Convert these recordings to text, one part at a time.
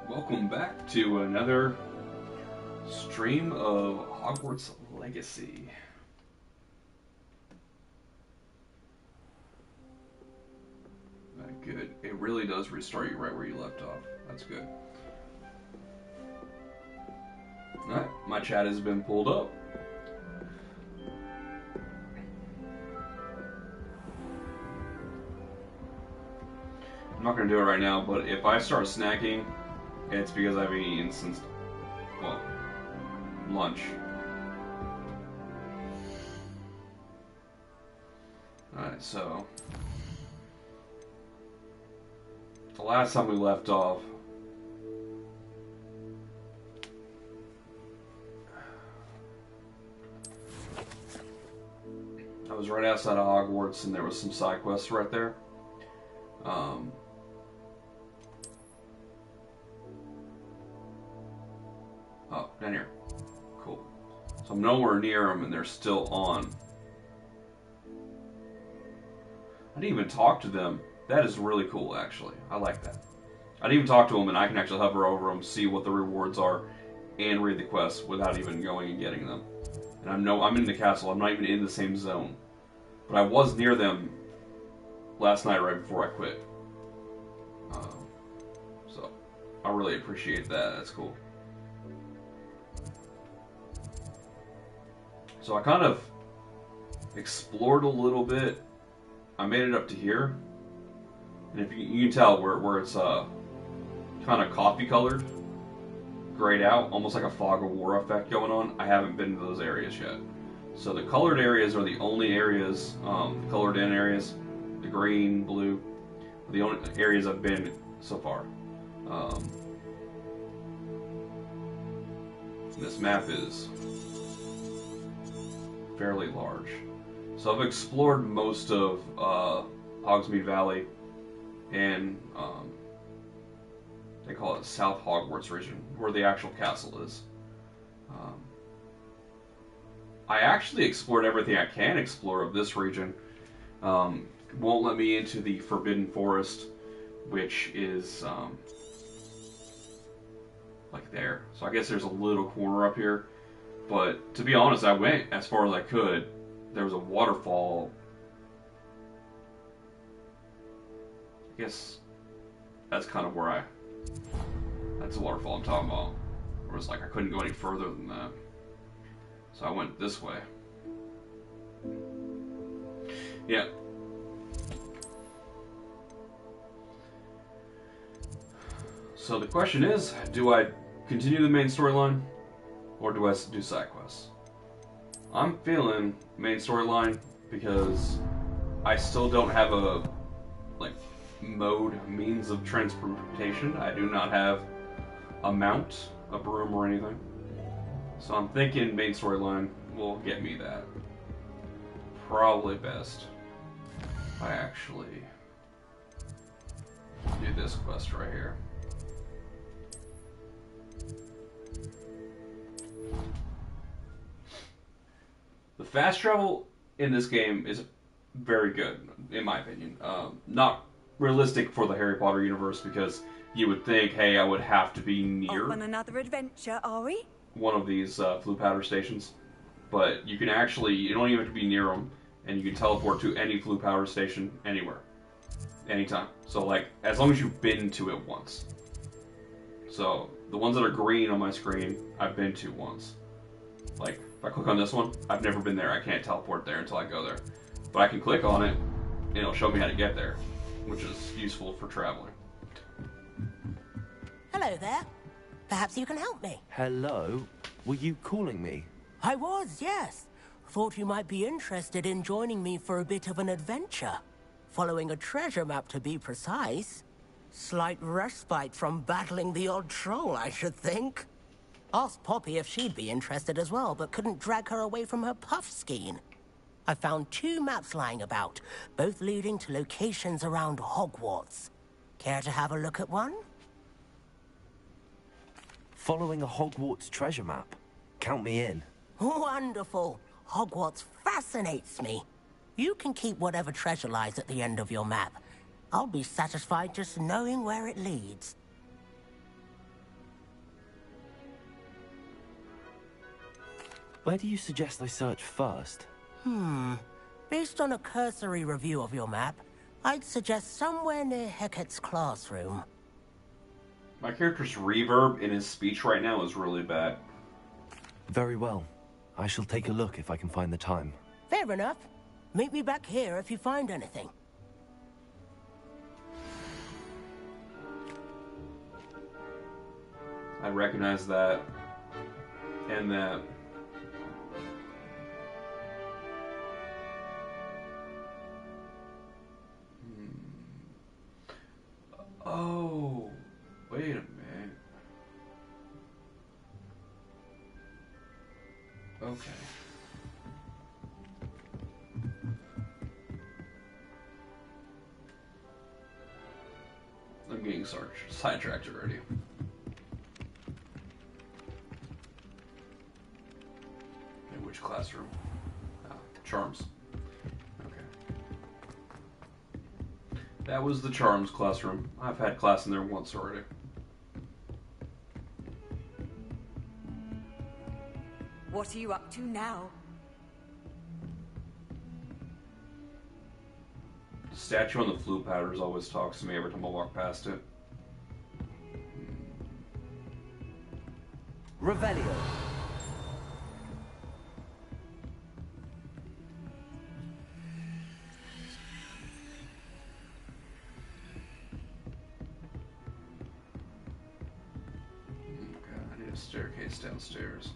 Welcome back to another stream of Hogwarts Legacy. Good. It really does restart you right where you left off. That's good. Alright, my chat has been pulled up. I'm not going to do it right now, but if I start snacking, it's because I've been eating since, well, lunch. Alright, so the last time we left off, I was right outside of Hogwarts and there was some side quests right there. Oh, down here. Cool. So I'm nowhere near them and they're still on. I didn't even talk to them. That is really cool, actually. I like that. I didn't even talk to them, and I can actually hover over them, see what the rewards are, and read the quests without even going and getting them. And I'm in the castle. I'm not even in the same zone, but I was near them last night right before I quit. So I really appreciate that. That's cool. So I kind of explored a little bit. I made it up to here. And if you can tell where it's kind of coffee colored, grayed out, almost like a fog of war effect going on. I haven't been to those areas yet. So the colored areas are the only areas, the colored in areas, the green, blue, are the only areas I've been so far. This map is fairly large. So I've explored most of Hogsmeade Valley and they call it South Hogwarts region, where the actual castle is. I actually explored everything I can explore of this region. Won't let me into the Forbidden Forest, which is like there. So I guess there's a little corner up here. But to be honest, I went as far as I could. There was a waterfall. I guess that's kind of where that's the waterfall I'm talking about. Where it's like I couldn't go any further than that. So I went this way. Yeah. So the question is, do I continue the main storyline, or do I do side quests? I'm feeling main storyline because I still don't have a means of transportation. I do not have a mount, a broom, or anything. So I'm thinking main storyline will get me that. Probably best if I actually do this quest right here. The fast travel in this game is very good, in my opinion. Not realistic for the Harry Potter universe because you would think, hey, I would have to be near Off on another adventure, are we? one of these flue powder stations. But you can actually, you don't even have to be near them, and you can teleport to any flue powder station anywhere, anytime. So, like, as long as you've been to it once. So, the ones that are green on my screen, I've been to once. Like, if I click on this one, I've never been there. I can't teleport there until I go there. But I can click on it, and it'll show me how to get there, which is useful for traveling. Hello there. Perhaps you can help me. Hello? Were you calling me? I was, yes. Thought you might be interested in joining me for a bit of an adventure. Following a treasure map, to be precise. Slight respite from battling the odd troll, I should think. Asked Poppy if she'd be interested as well, but couldn't drag her away from her puff skein. I found 2 maps lying about, both leading to locations around Hogwarts. Care to have a look at one? Following a Hogwarts treasure map? Count me in. Wonderful. Hogwarts fascinates me. You can keep whatever treasure lies at the end of your map. I'll be satisfied just knowing where it leads. Where do you suggest I search first? Based on a cursory review of your map, I'd suggest somewhere near Hecat's classroom. My character's reverb in his speech right now is really bad. Very well. I shall take a look if I can find the time. Fair enough. Meet me back here if you find anything. I recognize that. And that. Oh, wait a minute. Okay. I'm getting sidetracked already. In which classroom? Ah, Charms. Okay. That was the Charms classroom. I've had class in there once already. What are you up to now? The statue on the flute powders always talks to me every time I walk past it. Revelio. Okay, I need a staircase downstairs.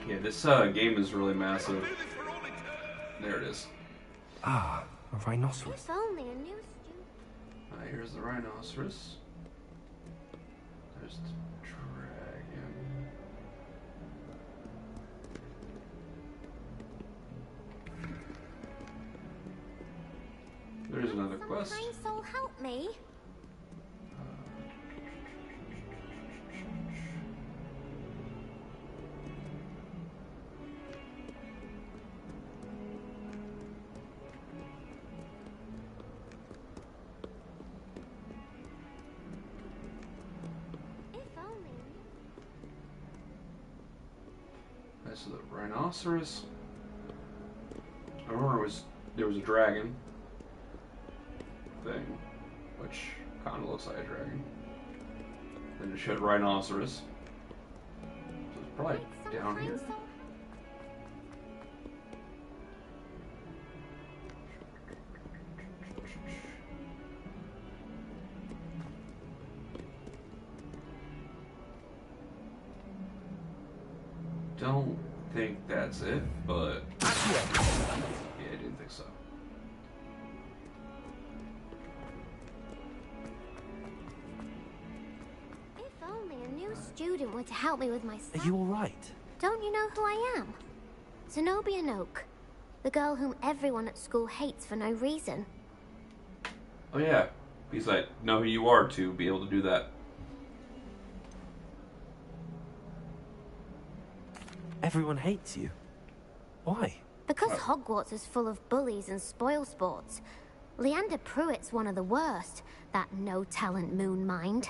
Yeah, this game is really massive. There it is. Ah, a rhinoceros. If only a new student. Here's the rhinoceros. There's the dragon. There's another quest. Some kind soul help me. If only. This is the rhinoceros. I remember there was a dragon thing, which kind of looks like a dragon. Then it showed rhinoceros. So it's probably Some down kind here. soul- Don't think that's it, but yeah, I didn't think so. If only a new student were to help me with my Are stuff. you all right? Don't you know who I am? Zenobia Noak, the girl whom everyone at school hates for no reason. Oh yeah, because I know who you are to be able to do that. Everyone hates you. Why? Because Hogwarts is full of bullies and spoilsports. Leander Pruitt's one of the worst, that no-talent moon mind.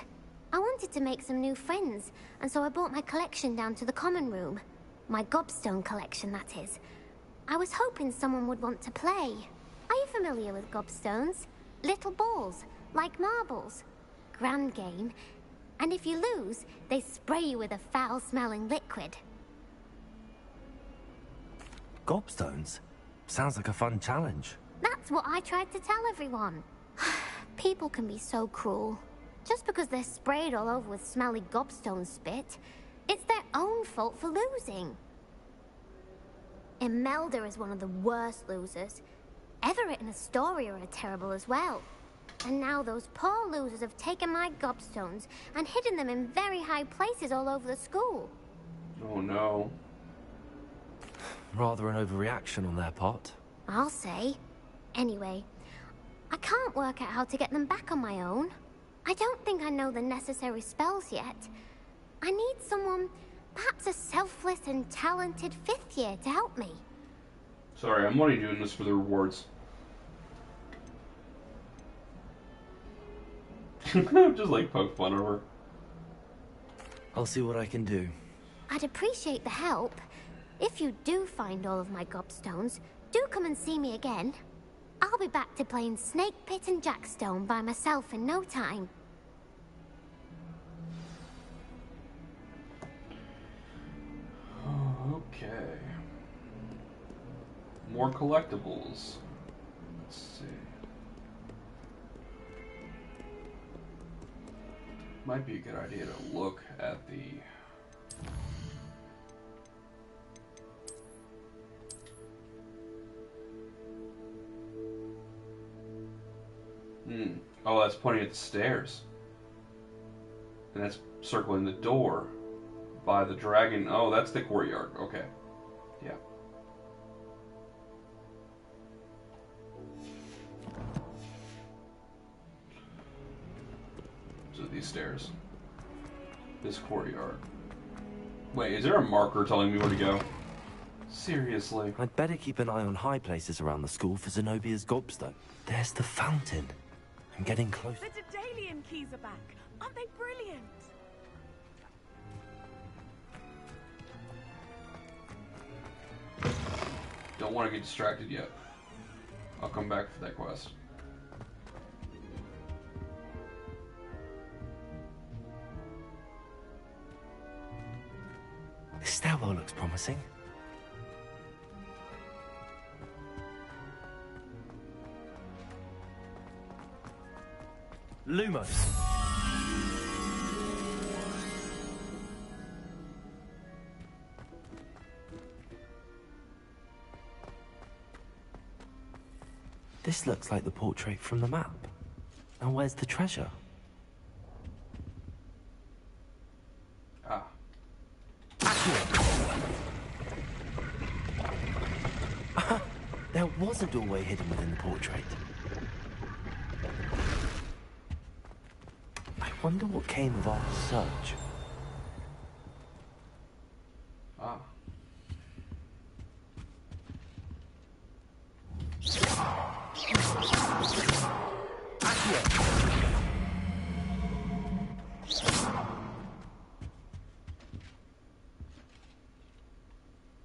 I wanted to make some new friends, and so I brought my collection down to the common room. My gobstone collection, that is. I was hoping someone would want to play. Are you familiar with gobstones? Little balls, like marbles. Grand game. And if you lose, they spray you with a foul-smelling liquid. Gobstones? Sounds like a fun challenge. That's what I tried to tell everyone. People can be so cruel. Just because they're sprayed all over with smelly gobstone spit, it's their own fault for losing. Imelda is one of the worst losers. Everett and Astoria are terrible as well. And now those poor losers have taken my gobstones and hidden them in very high places all over the school. Oh no. Rather an overreaction on their part. I'll say. Anyway, I can't work out how to get them back on my own. I don't think I know the necessary spells yet. I need someone, perhaps a selfless and talented 5th year to help me. Sorry, I'm only doing this for the rewards. Just like poke fun over. I'll see what I can do. I'd appreciate the help. If you do find all of my gobstones, do come and see me again. I'll be back to playing Snake Pit and Jackstone by myself in no time. Okay. More collectibles. Let's see. Might be a good idea to look at the... Oh, that's pointing at the stairs. And that's circling the door by the dragon. Oh, that's the courtyard. Okay. Yeah. So these stairs. This courtyard. Wait, is there a marker telling me where to go? Seriously. I'd better keep an eye on high places around the school for Zenobia's gobstone. There's the fountain. I'm getting close. The Daedalian keys are back. Aren't they brilliant? Don't want to get distracted yet. I'll come back for that quest. This stairwell looks promising. Lumos. This looks like the portrait from the map. Now where's the treasure? Ah. There was a doorway hidden within the portrait. I wonder what came of our search. Ah.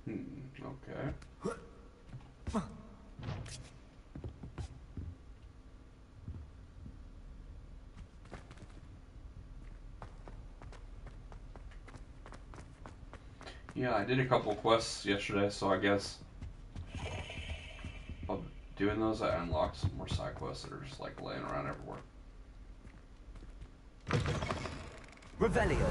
Okay. Yeah, I did a couple quests yesterday, so I guess while doing those, I unlocked some more side quests that are just like laying around everywhere. Revelio.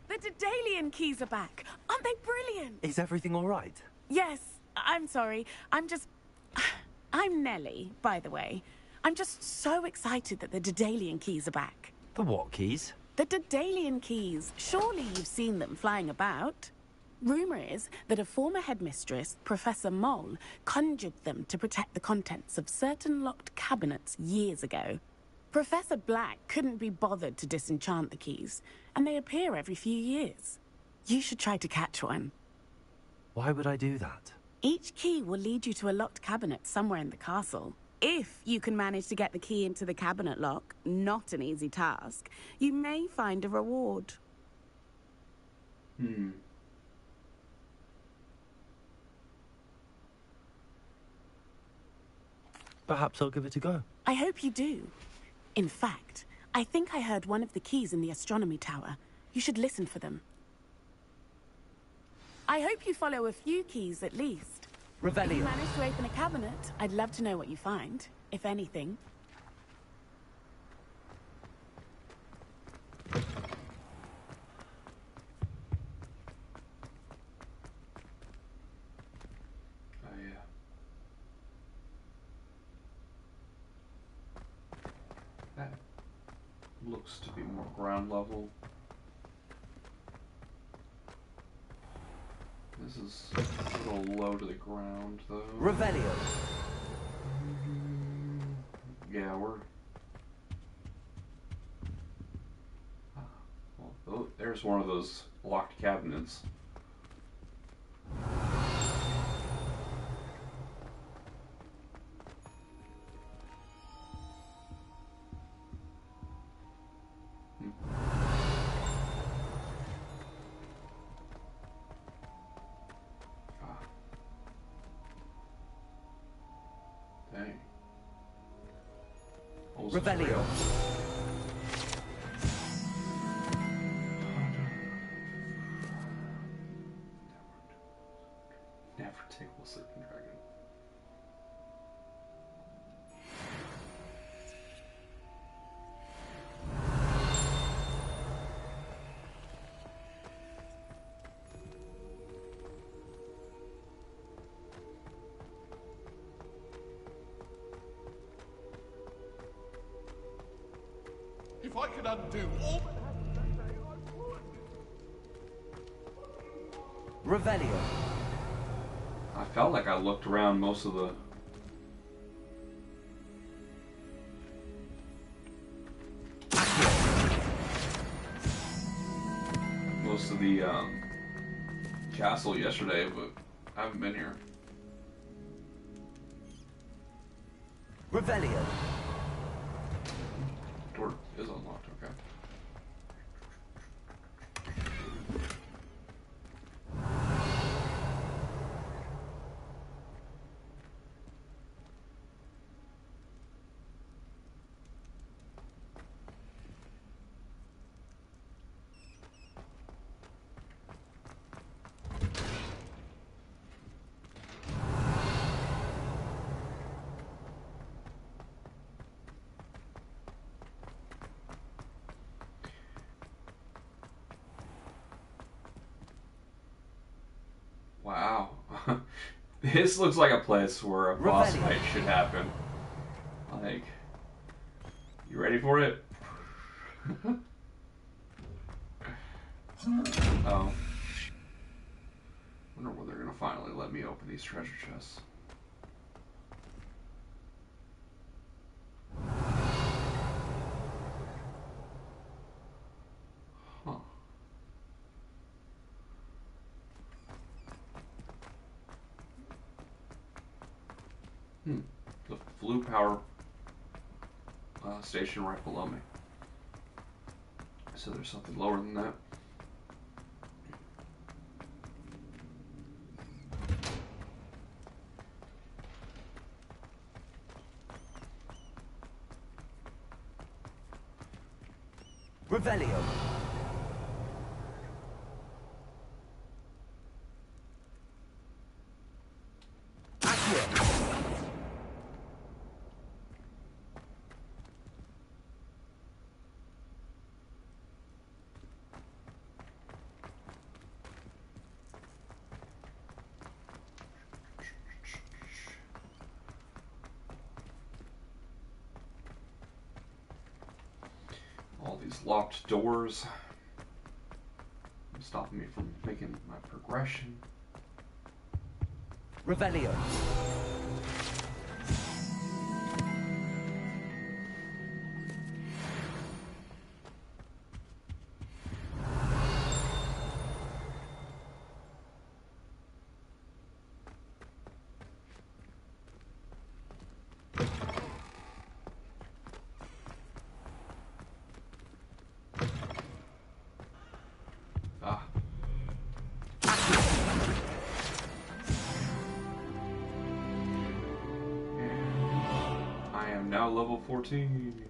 The Daedalian keys are back. Aren't they brilliant? Is everything all right? Yes. I'm sorry. I'm Nellie, by the way. I'm just so excited that the Daedalian keys are back. The what keys? The Daedalian keys. Surely you've seen them flying about. Rumour is that a former headmistress, Professor Moll, conjured them to protect the contents of certain locked cabinets years ago. Professor Black couldn't be bothered to disenchant the keys, and they appear every few years. You should try to catch one. Why would I do that? Each key will lead you to a locked cabinet somewhere in the castle. If you can manage to get the key into the cabinet lock, not an easy task, you may find a reward. Perhaps I'll give it a go. I hope you do. In fact, I think I heard one of the keys in the astronomy tower. You should listen for them. I hope you follow a few keys at least. If you Revelio. manage to open a cabinet, I'd love to know what you find, if anything. Oh yeah. That looks to be more ground level. This is a little low to the ground, though. Revelio. Yeah, we're... Well, there's one of those locked cabinets. Dang. Almost Revelio. real. Never take a sleeping dragon. If I could undo all that happened that day, I would. Revelio. I felt like I looked around most of the... castle yesterday, but I haven't been here. Revelio. Door is unlocked, okay. Wow. This looks like a place where a boss fight should happen. Like, you ready for it? Oh. Wonder when they're gonna finally let me open these treasure chests. Huh. The flue power station right below me. So there's something lower than that. Revelio. All these locked doors stopping me from making my progression. Revelio. Ah. And I am now level 14.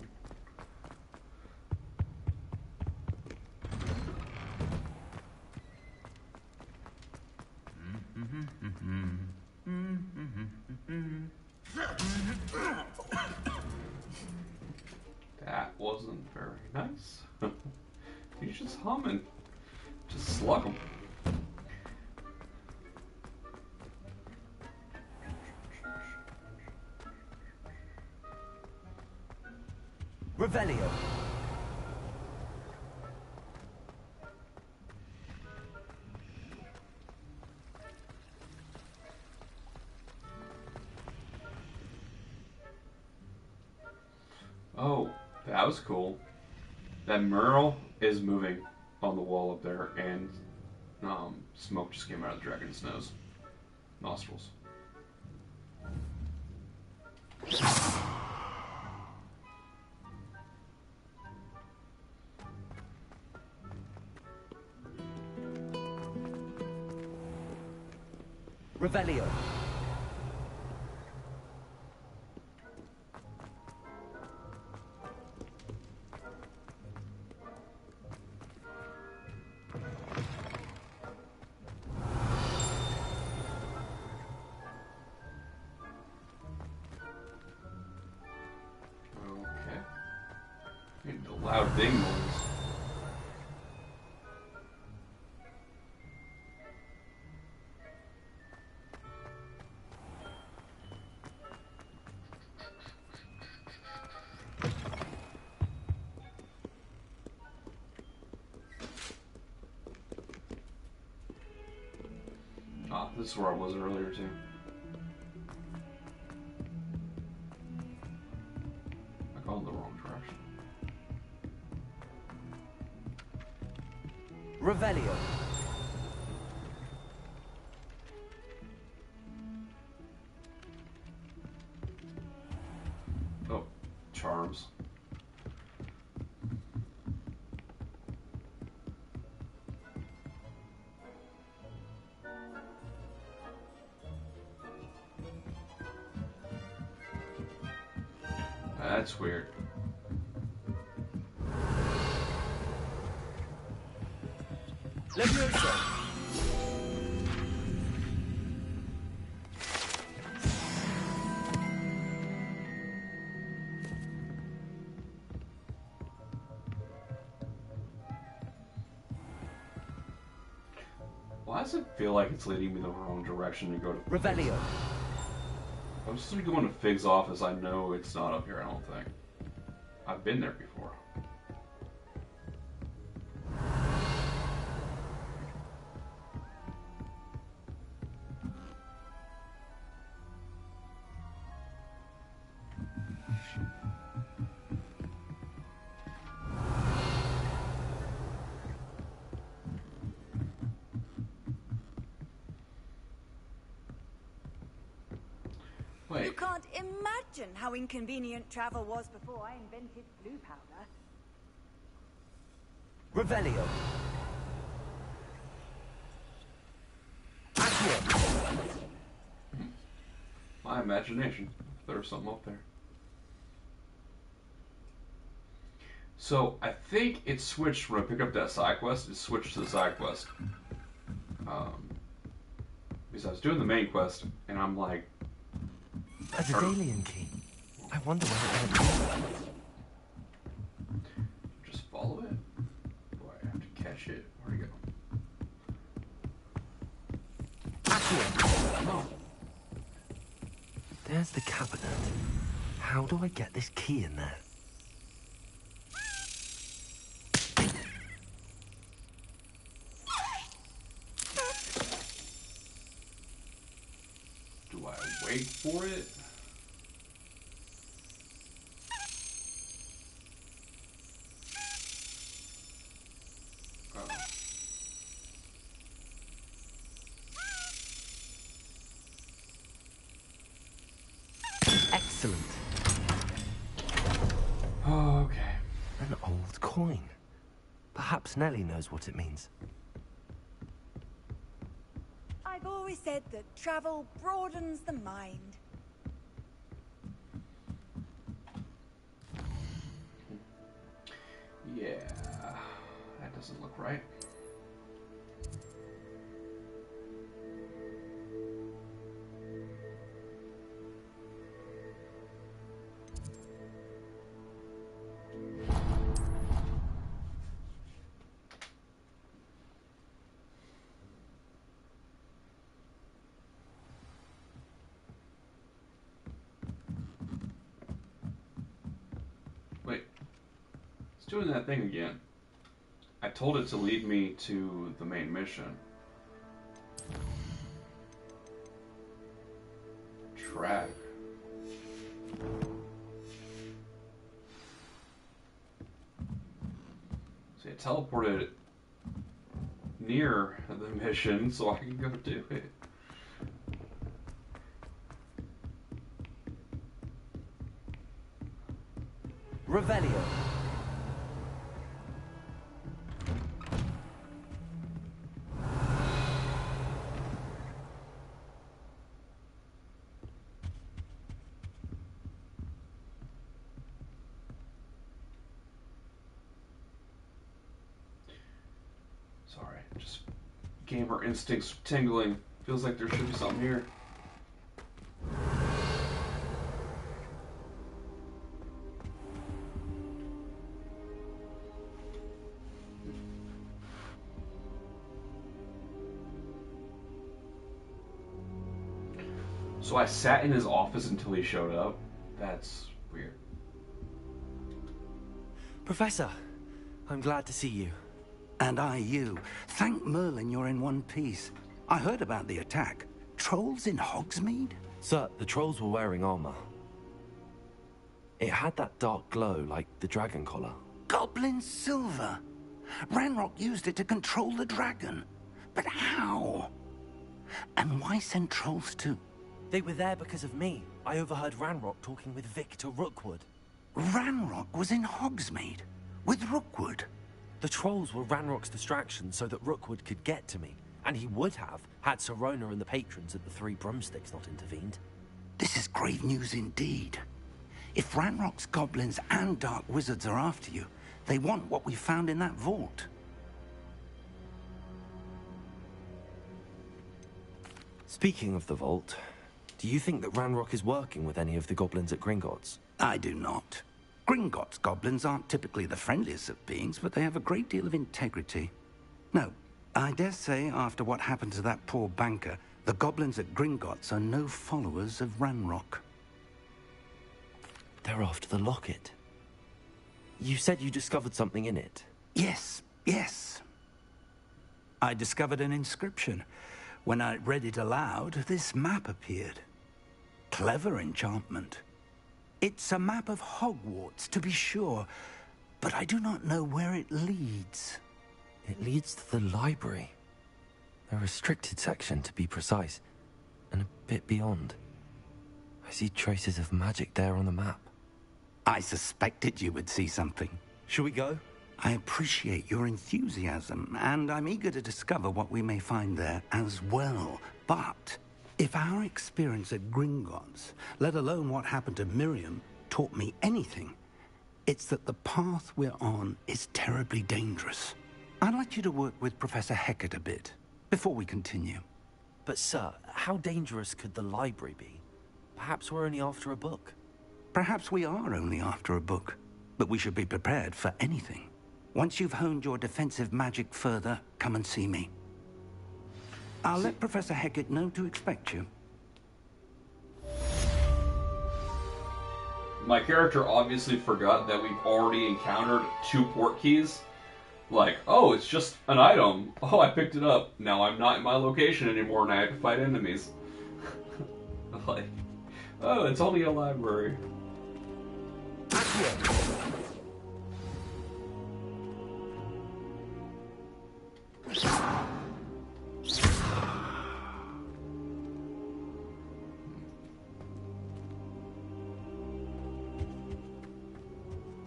That wasn't very nice. He's just humming. Just slug him. Revelio. Oh, that was cool. That mural is moving on the wall up there, and smoke just came out of the dragon's nostrils. Revelio. Okay. Made a loud ding noise. Ah, this is where I was earlier too. I gone the wrong direction. Revelio. Oh, charms. That's weird. Leviosa. Why does it feel like it's leading me the wrong direction to go to? Revelio. I'm just gonna go into Fig's office. I know it's not up here, I don't think. I've been there before. You Wait, can't imagine how inconvenient travel was before I invented blue powder. Revelio. Accio. my imagination. There's something up there. So I think it switched when I picked up that side quest. It switched to the side quest. Because I was doing the main quest, and I'm like, A Daedalian key. I wonder where it went. just follow it. Do I have to catch it? Where'd it go? Oh. There's the cabinet. How do I get this key in there? Do I wait for it? Oh. Excellent. Oh, okay. An old coin. Perhaps Nellie knows what it means. I've always said that travel broadens the mind. Yeah, that doesn't look right. Wait, it's doing that thing again. I told it to lead me to the main mission. Track. It teleported near the mission, so I can go do it. Revelio. Sorry, just gamer instincts tingling. Feels like there should be something here. So I sat in his office until he showed up. That's weird. Professor, I'm glad to see you. And I you. Thank Merlin you're in one piece. I heard about the attack. Trolls in Hogsmeade? Sir, the trolls were wearing armor. It had that dark glow like the dragon collar. Goblin silver. Ranrock used it to control the dragon. But how? And why send trolls too? They were there because of me. I overheard Ranrock talking with Victor Rookwood. Ranrock was in Hogsmeade? With Rookwood? The trolls were Ranrock's distraction so that Rookwood could get to me. And he would have, had Sirona and the patrons at the Three Broomsticks not intervened. This is grave news indeed. If Ranrock's goblins and dark wizards are after you, they want what we found in that vault. Speaking of the vault, do you think that Ranrock is working with any of the goblins at Gringotts? I do not. Gringotts goblins aren't typically the friendliest of beings, but they have a great deal of integrity. No, I dare say after what happened to that poor banker, the goblins at Gringotts are no followers of Ranrock. They're after the locket. You said you discovered something in it. Yes, yes. I discovered an inscription. When I read it aloud, this map appeared. Clever enchantment. It's a map of Hogwarts, to be sure, but I do not know where it leads. It leads to the library. A restricted section, to be precise, and a bit beyond. I see traces of magic there on the map. I suspected you would see something. Shall we go? I appreciate your enthusiasm, and I'm eager to discover what we may find there as well. But if our experience at Gringotts, let alone what happened to Miriam, taught me anything, it's that the path we're on is terribly dangerous. I'd like you to work with Professor Hecat a bit, before we continue. But sir, how dangerous could the library be? Perhaps we're only after a book. Perhaps we are only after a book, but we should be prepared for anything. Once you've honed your defensive magic further, come and see me. I'll let Professor Hecat know to expect you. My character obviously forgot that we've already encountered 2 port keys. Like, oh, it's just an item. Oh, I picked it up. Now I'm not in my location anymore and I have to fight enemies. Like, oh, it's only a library.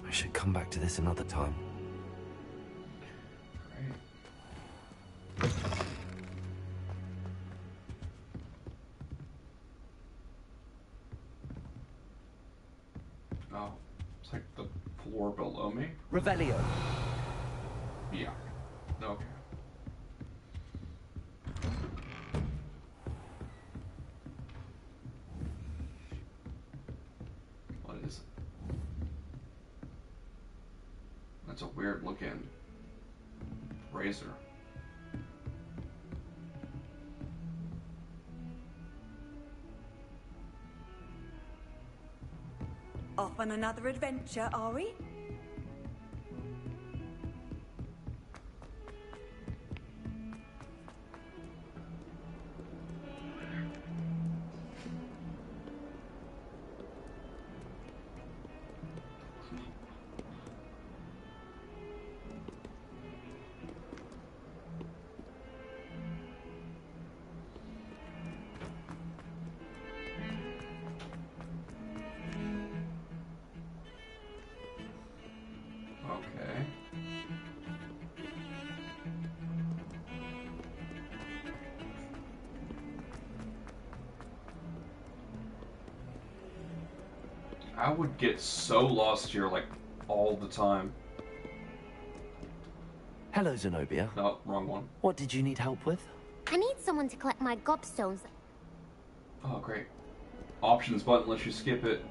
I should come back to this another time. Oh, it's like the floor below me? Revelio. Yeah. Okay. What is it? That's a weird looking razor. Off on another adventure, are we? I would get so lost here, like, all the time. Hello, Zenobia. No, wrong one. What did you need help with? I need someone to collect my gobstones. Oh, great. Options button lets you skip it.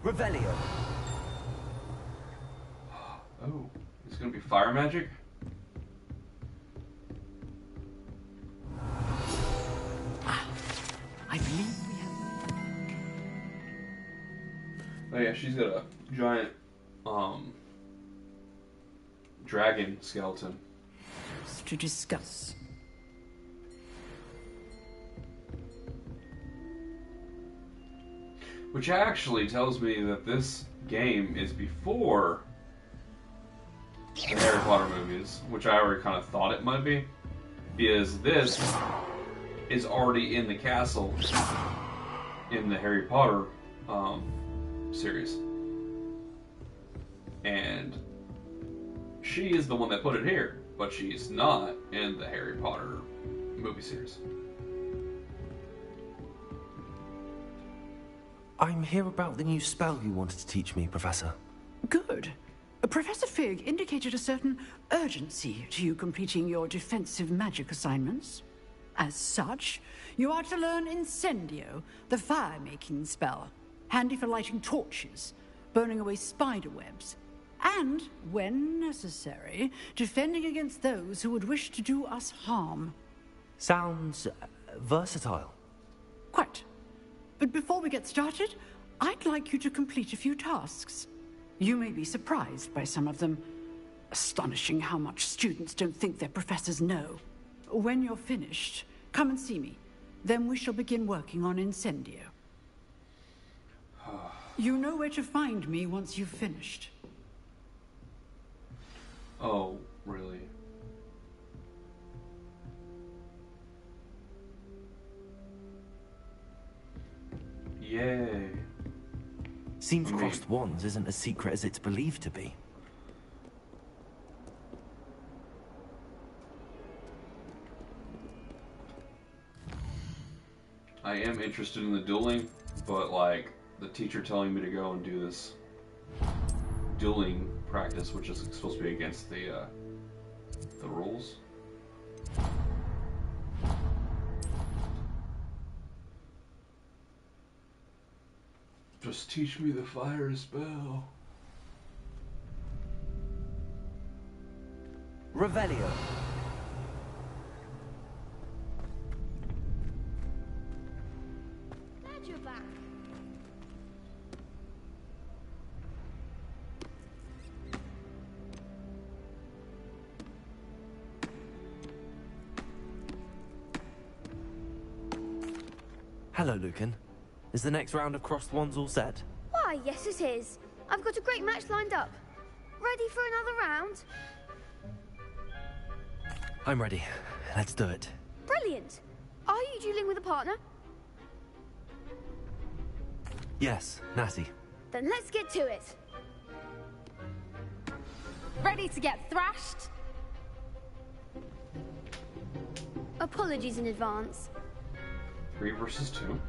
Revelio. Oh, it's gonna be fire magic? I believe we have... Oh yeah, she's got a giant, dragon skeleton. to discuss. Which actually tells me that this game is before the Harry Potter movies, which I already kind of thought it might be, because this is already in the castle in the Harry Potter series. And she is the one that put it here, but she's not in the Harry Potter movie series. I'm here about the new spell you wanted to teach me, Professor. Good. Professor Fig indicated a certain urgency to you completing your defensive magic assignments. As such, you are to learn Incendio, the fire-making spell, handy for lighting torches, burning away spider webs, and, when necessary, defending against those who would wish to do us harm. Sounds versatile. Quite. But before we get started, I'd like you to complete a few tasks. You may be surprised by some of them. Astonishing how much students don't think their professors know. When you're finished, come and see me. Then we shall begin working on Incendio. You know where to find me once you've finished. Oh, really? Yay. Seems crossed wands isn't as secret as it's believed to be. I am interested in the dueling, but like the teacher telling me to go and do this dueling practice, which is supposed to be against the rules. Just teach me the fire spell. Revelio. Glad you're back. Hello, Lucan. Is the next round of crossed wands all set? Why, yes it is. I've got a great match lined up. Ready for another round? I'm ready. Let's do it. Brilliant. Are you dueling with a partner? Yes, Natty. Then let's get to it. Ready to get thrashed? Apologies in advance. 3 versus 2.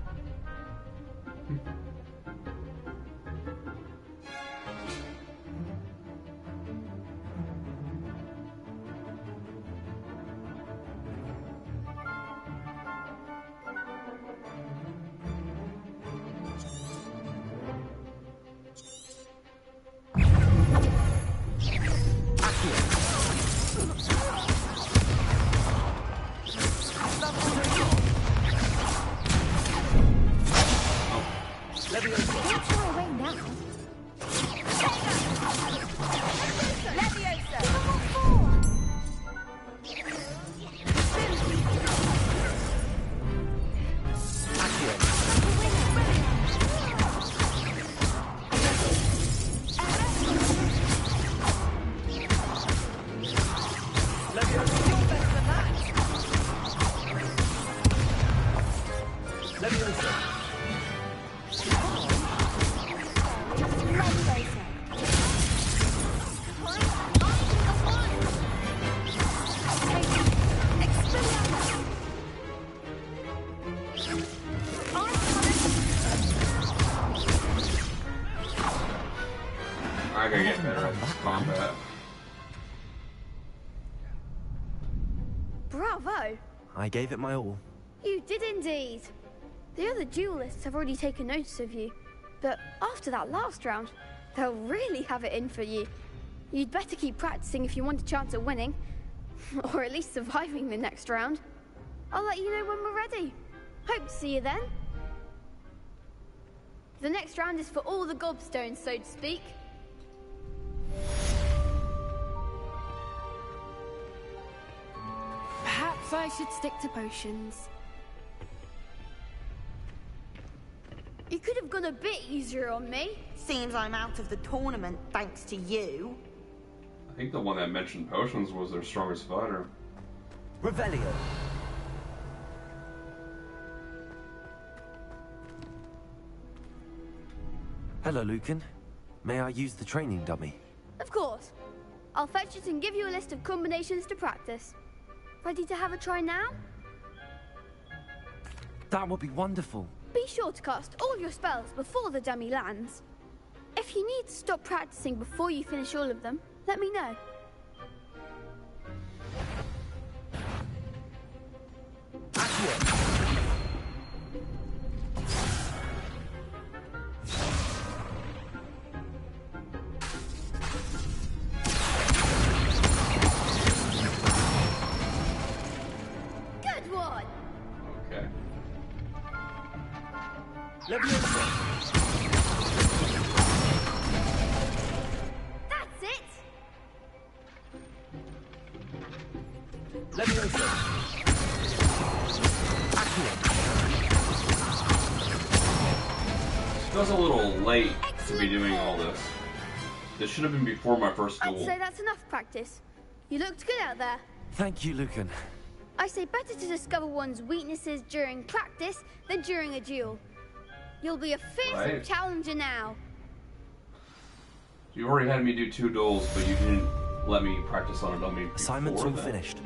I get better at this combat. Bravo! I gave it my all. You did indeed. The other duelists have already taken notice of you, but after that last round, they'll really have it in for you. You'd better keep practicing if you want a chance at winning, or at least surviving the next round. I'll let you know when we're ready. Hope to see you then. The next round is for all the gobstones, so to speak. Perhaps I should stick to potions. You could have gone a bit easier on me. Seems I'm out of the tournament thanks to you. I think the one that mentioned potions was their strongest fighter. Revelio. Hello, Lucan. May I use the training dummy? Of course. I'll fetch it and give you a list of combinations to practice. Ready to have a try now? That would be wonderful. Be sure to cast all your spells before the dummy lands. If you need to stop practicing before you finish all of them, let me know. Good one! Okay. That's it! It was a little late to be doing all this. This should have been before my first I'd duel. say that's enough practice. You looked good out there. Thank you, Lucan. I say better to discover one's weaknesses during practice than during a duel. You'll be a fearsome Right. challenger now. You already had me do 2 duels, but you didn't let me practice on a dummy. Assignment's all before that. finished.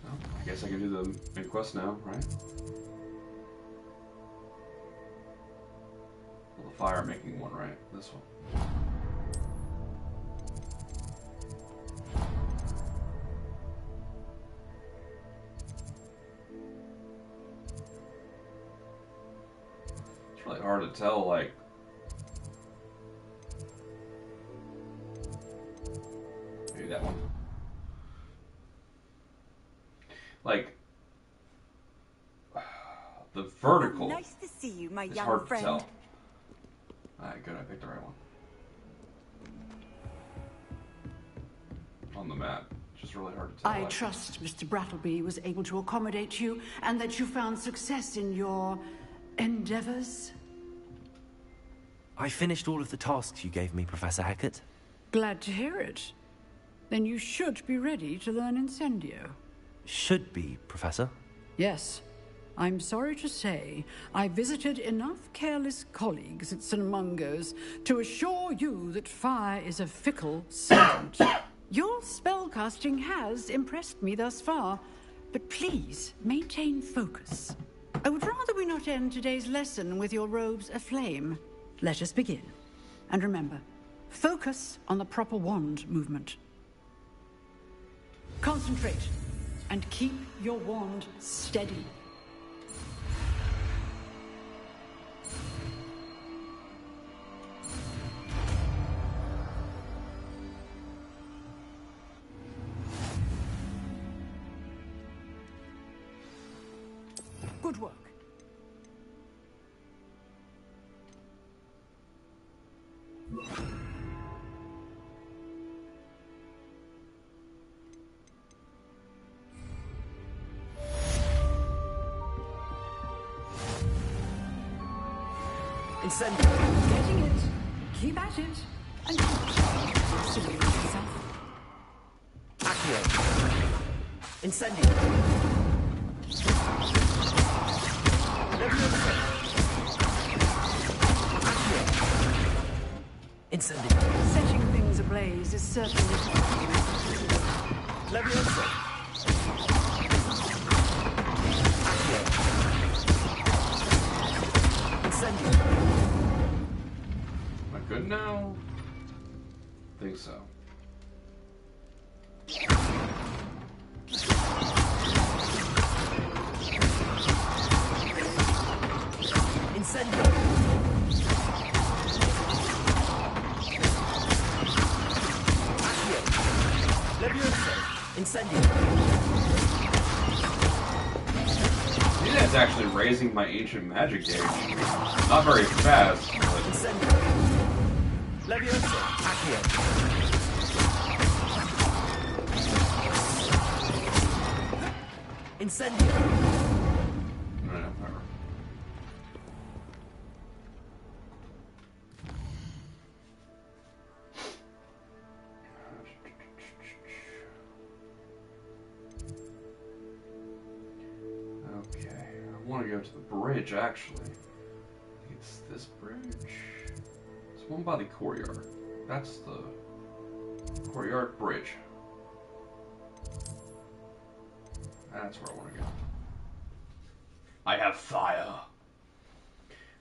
Well, I guess I can do the main quest now, right? Well, the fire making one, right? This one. It's really hard to tell, like, maybe that one. Like, the vertical Nice to see you, my is young hard friend. to tell. Alright, good, I picked the right one. On the map. It's just really hard to tell. I trust Mr. Brattleby was able to accommodate you and that you found success in your endeavors. I finished all of the tasks you gave me, Professor Hecat. Glad to hear it. Then you should be ready to learn Incendio. Should be, Professor. Yes. I'm sorry to say, I visited enough careless colleagues at St. Mungo's to assure you that fire is a fickle servant. Your spellcasting has impressed me thus far, but please maintain focus. I would rather we not end today's lesson with your robes aflame. Let us begin. And remember, focus on the proper wand movement. Concentrate, and keep your wand steady. Good work. Incendio. Getting it. Keep at it. And simulate yourself. Accio. Incendio. Incendio. Setting things ablaze is certainly Leviosa. Accio. now? I think so. Incendio. Incendio. Maybe that's actually raising my ancient magic gauge. Not very fast, but... Incendio. Levioso. Accio. Incendio. No, whatever. Okay, I want to go to the bridge, actually. I think it's this bridge. It's one by the courtyard. That's the courtyard bridge. That's where I want to go. I have fire.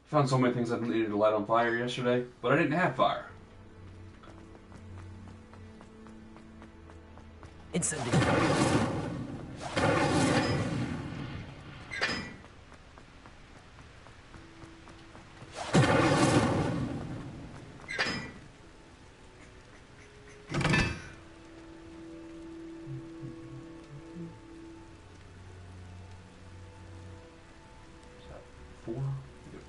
Found so many things I needed to light on fire yesterday, but I didn't have fire. Incendio. Four? Yep.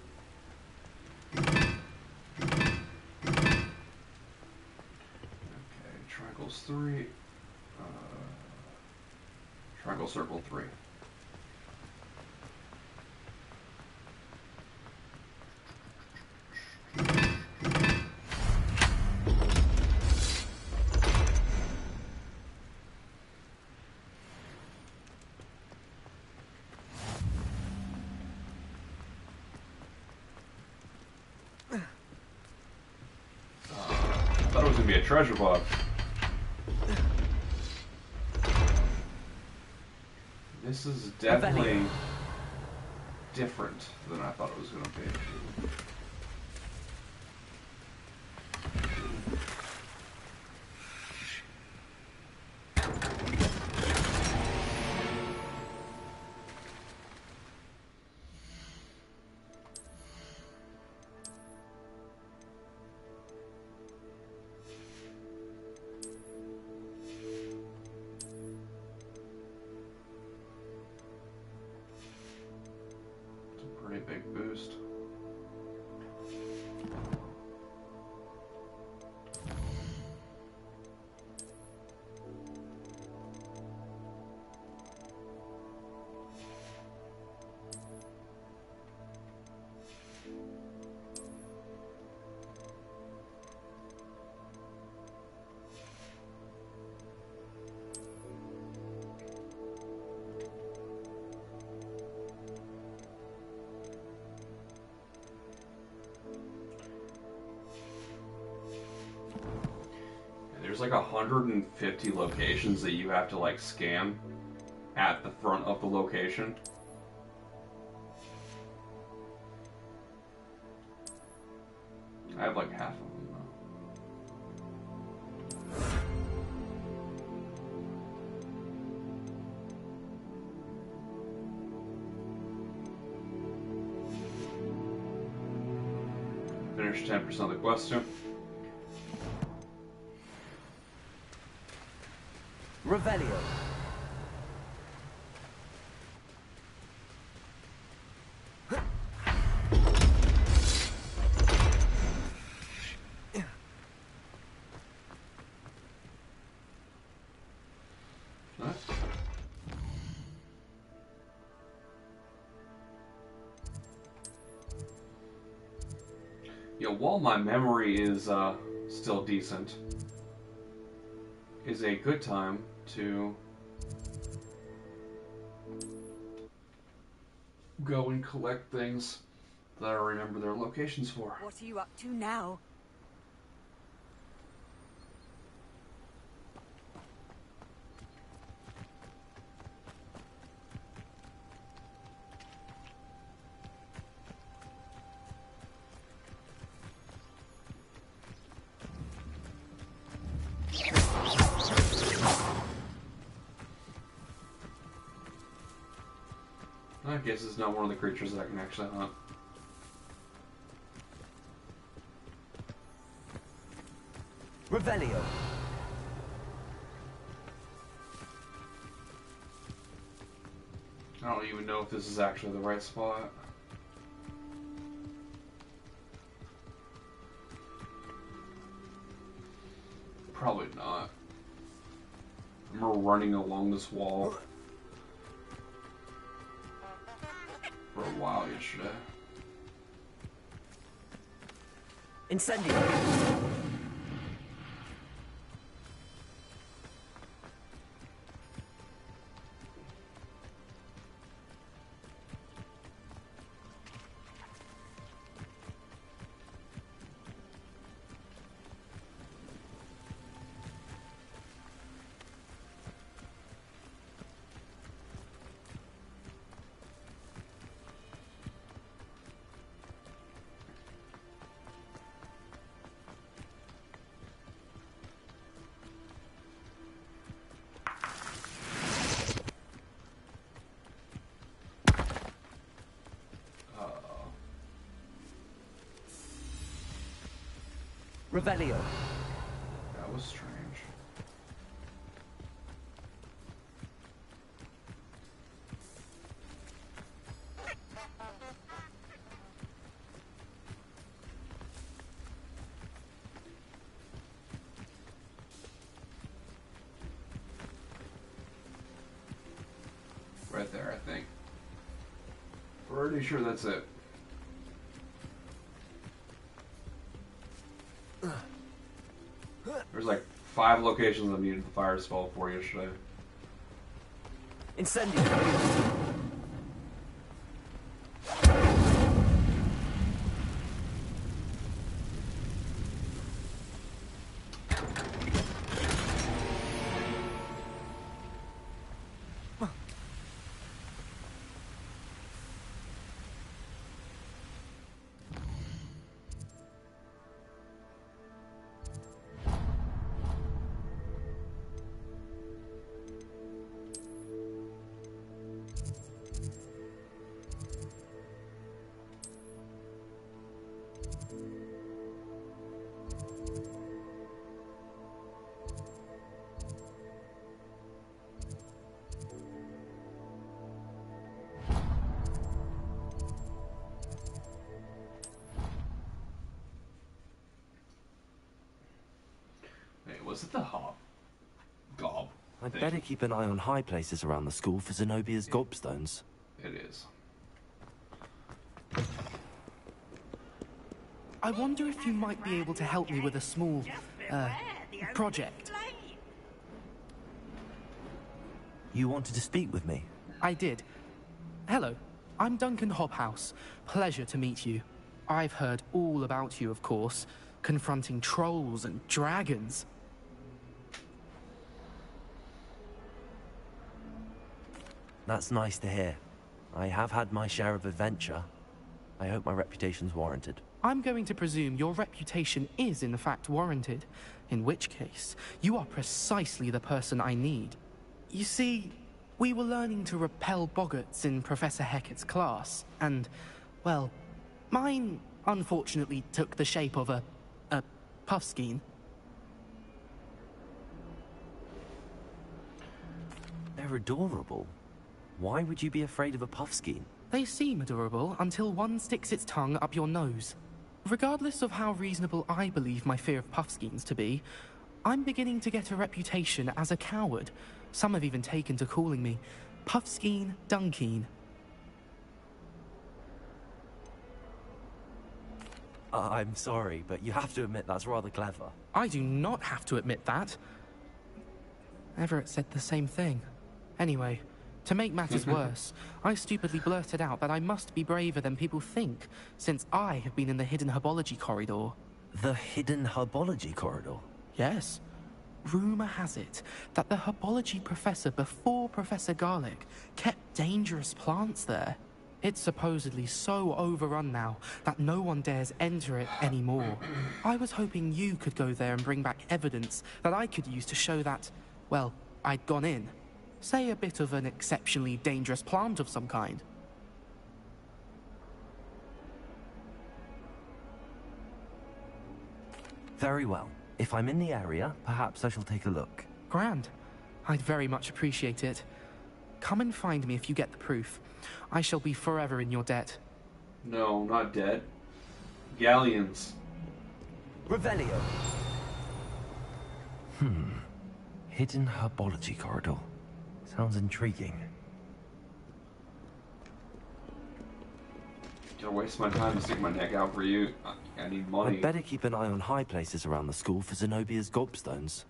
Okay, triangle's 3. Triangle, circle 3. I thought it was going to be a treasure box. This is definitely different than I thought it was going to be. Big boost. There's like 150 locations that you have to like scan at the front of the location. I have like half of them though. Finish 10% of the question. Revelio. Yeah, while my memory is still decent, is a good time to go and collect things that I remember their locations for. What are you up to now? I guess it's not one of the creatures that I can actually hunt. Revelio. I don't even know if this is actually the right spot. Probably not. I remember running along this wall for a while yesterday. Incendio. Revelio. That was strange. Right there, I think. Pretty sure that's it. There's like 5 locations I needed the fire spell for yesterday. Incendio. Was it the Hob? Gob? I'd better keep an eye on high places around the school for Zenobia's gobstones. It is. I wonder if you might be able to help me with a small, project. You wanted to speak with me? I did. Hello, I'm Duncan Hobhouse. Pleasure to meet you. I've heard all about you, of course, confronting trolls and dragons. That's nice to hear. I have had my share of adventure. I hope my reputation's warranted. I'm going to presume your reputation is in fact warranted, in which case, you are precisely the person I need. You see, we were learning to repel boggarts in Professor Hecat's class, and, well, mine unfortunately took the shape of a puffskein. They're adorable. Why would you be afraid of a puffskein? They seem adorable until one sticks its tongue up your nose. Regardless of how reasonable I believe my fear of puffskeins to be, I'm beginning to get a reputation as a coward. Some have even taken to calling me Puffskein Dunkeen. I'm sorry, but you have to admit that's rather clever. I do not have to admit that. Everett said the same thing. Anyway, to make matters worse, I stupidly blurted out that I must be braver than people think, since I have been in the hidden herbology corridor. The hidden herbology corridor? Yes. Rumor has it that the herbology professor before Professor Garlic kept dangerous plants there. It's supposedly so overrun now that no one dares enter it anymore. I was hoping you could go there and bring back evidence that I could use to show that, well, I'd gone in. Say a bit of an exceptionally dangerous plant of some kind. Very well. If I'm in the area, perhaps I shall take a look. Grand. I'd very much appreciate it. Come and find me if you get the proof. I shall be forever in your debt. No, not dead. Galleons. Revelio. Hidden herbology corridor. Sounds intriguing. Don't waste my time to stick my neck out for you. I need money. I'd better keep an eye on high places around the school for Zenobia's gobstones.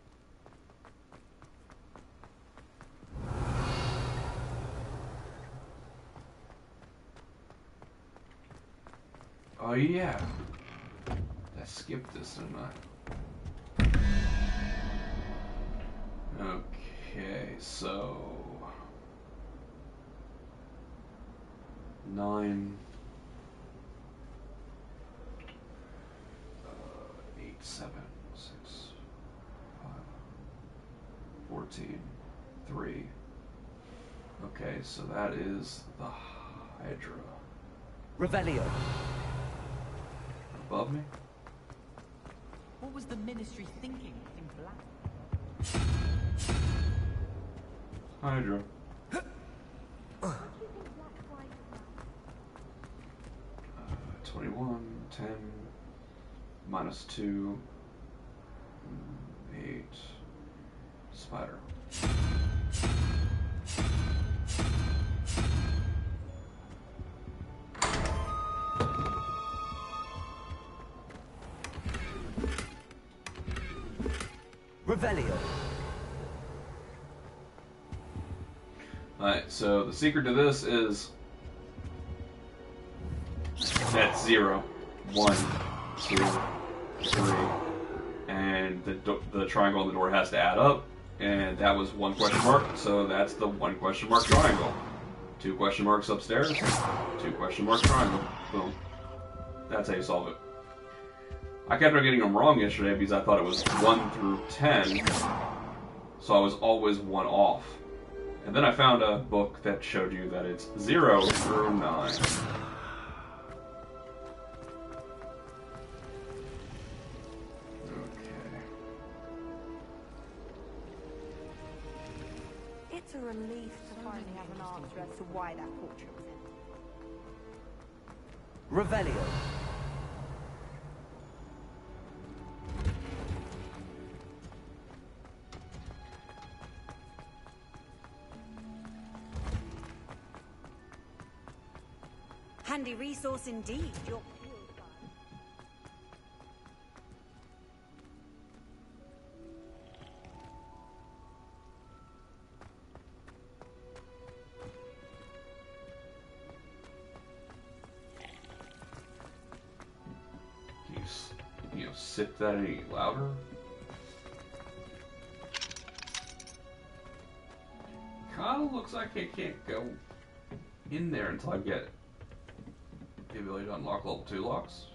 Oh yeah. I skipped this, didn't I? Okay, so 9, 8, 7, 6, 5, 14, 3. Okay, so that is the Hydra. Revelio. Above me? What was the Ministry thinking in black? Hydra. 21, 10, -2, 8, spider. Revelio. Alright, so the secret to this is that's 0, 1, 2, 3, and the triangle on the door has to add up, and that was 1 question mark, so that's the 1 question mark triangle. 2 question marks upstairs, 2 question mark triangle. Boom. That's how you solve it. I kept on getting them wrong yesterday because I thought it was 1 through 10, so I was always 1 off. And then I found a book that showed you that it's 0 through 9. It's a relief to finally have an answer as to why that portrait was in. Revelio. Handy resource indeed. Your Can you sip that any louder? Kinda looks like I can't go in there until I get the ability to unlock level 2 locks.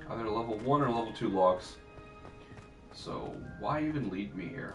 Either level 1 or level 2 locks. So why even lead me here?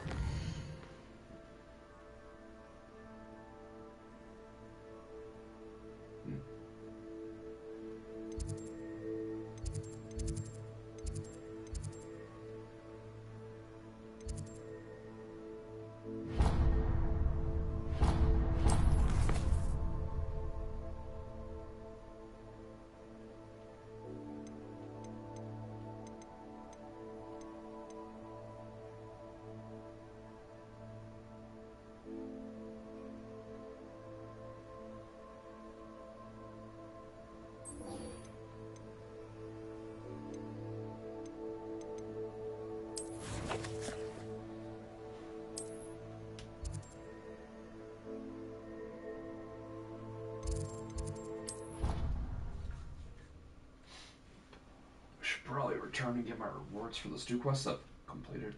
Probably return and get my rewards for the stew quests I've completed.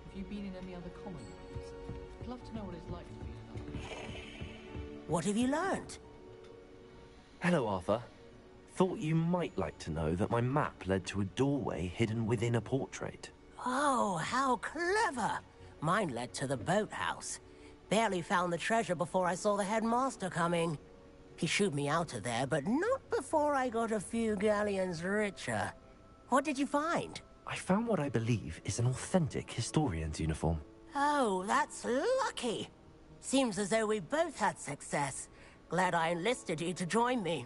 Have you been in any other common rooms? I'd love to know what it's like to be in another. What have you learned? Hello, Arthur. Thought you might like to know that my map led to a doorway hidden within a portrait. Oh, how clever! Mine led to the boathouse. Barely found the treasure before I saw the headmaster coming. He shooed me out of there, but not before I got a few galleons richer. What did you find? I found what I believe is an authentic historian's uniform. Oh, that's lucky. Seems as though we both had success. Glad I enlisted you to join me.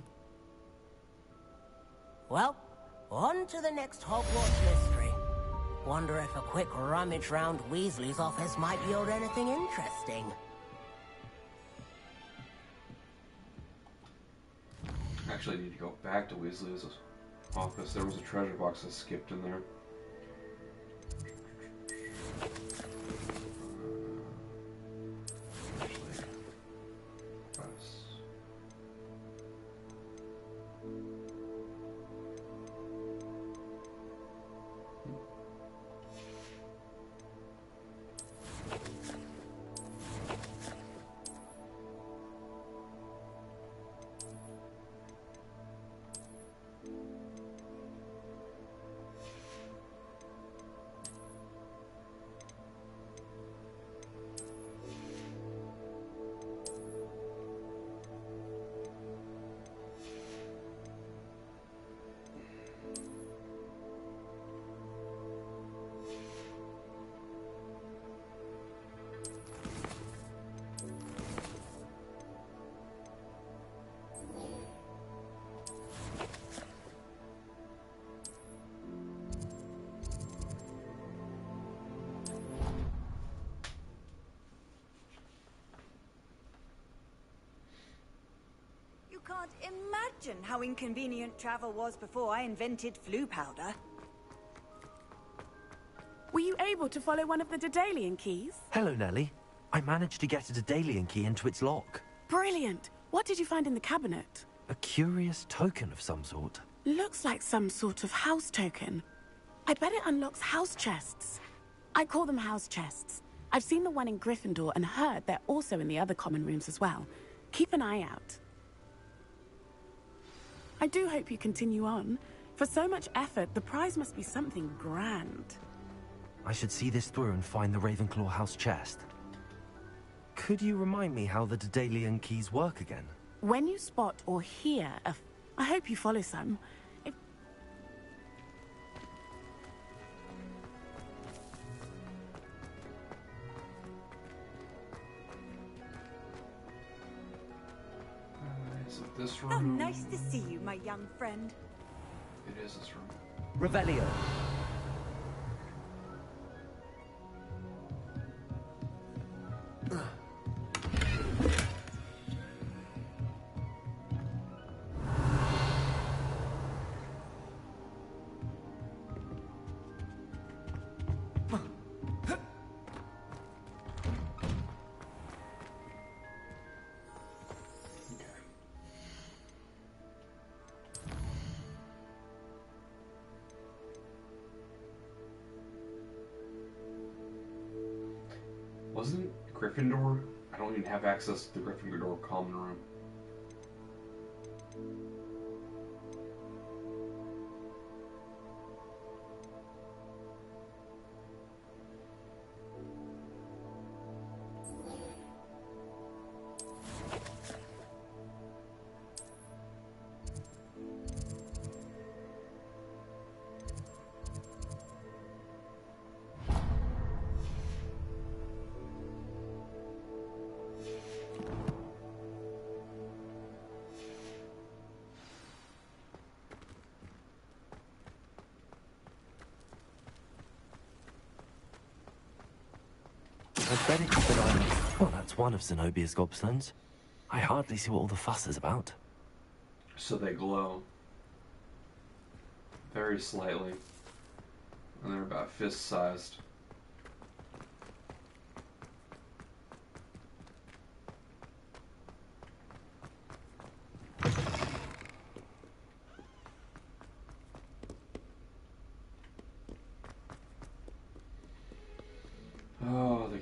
Well, on to the next Hogwarts mystery. Wonder if a quick rummage round Weasley's office might yield anything interesting. Actually, I need to go back to Weasley's office. There was a treasure box I skipped in there. You can't imagine how inconvenient travel was before I invented flu powder. Were you able to follow one of the Daedalian keys? Hello, Nellie. I managed to get a Daedalian key into its lock. Brilliant! What did you find in the cabinet? A curious token of some sort. Looks like some sort of house token. I bet it unlocks house chests. I call them house chests. I've seen the one in Gryffindor and heard they're also in the other common rooms as well. Keep an eye out. I do hope you continue on. For so much effort, the prize must be something grand. I should see this through and find the Ravenclaw house chest. Could you remind me how the Daedalian keys work again? When you spot or hear a... I hope you follow some. If... Is it this Oh, room? nice to see you, my young friend. It is this room. Revelio. Wasn't Gryffindor? I don't even have access to the Gryffindor common room. I bet it's that I'm... Well, that's one of Zenobia's gobstones. I hardly see what all the fuss is about. So they glow. Very slightly. And they're about fist-sized.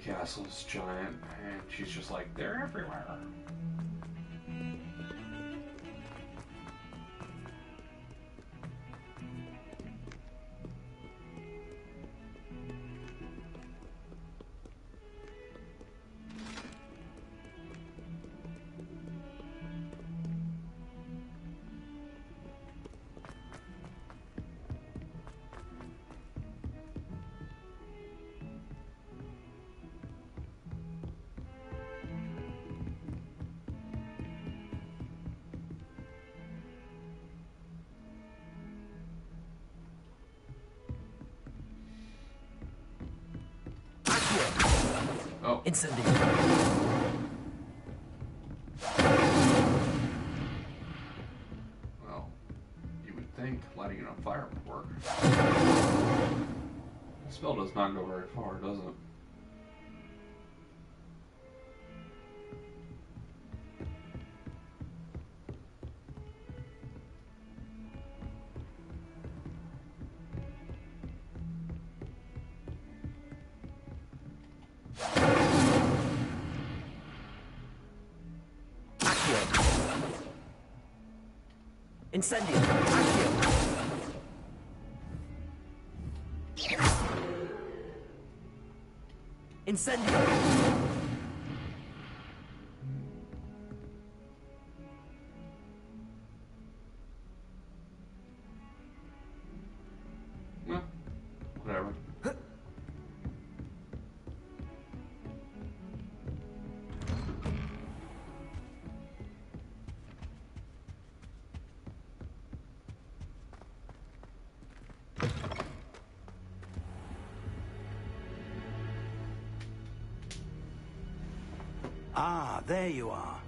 castle is giant, and she's just like, they're everywhere. Oh. Incendio. Well, you would think lighting it on fire would work. The spell does not go very far, does it? Incendio. Accio. Incendio. Well, whatever. Ah, there you are.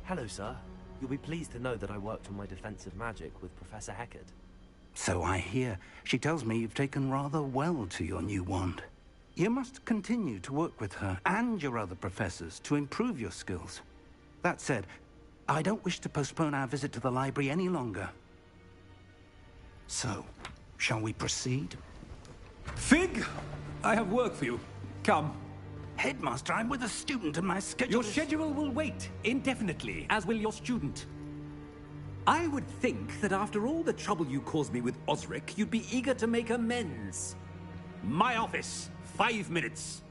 Hello, sir. You'll be pleased to know that I worked on my defensive magic with Professor Heckard. So I hear. She tells me you've taken rather well to your new wand. You must continue to work with her and your other professors to improve your skills. That said, I don't wish to postpone our visit to the library any longer. So, shall we proceed? Fig! I have work for you. Come. Headmaster, I'm with a student and my schedule Your schedule will wait indefinitely, as will your student. I would think that after all the trouble you caused me with Osric, you'd be eager to make amends. My office, 5 minutes.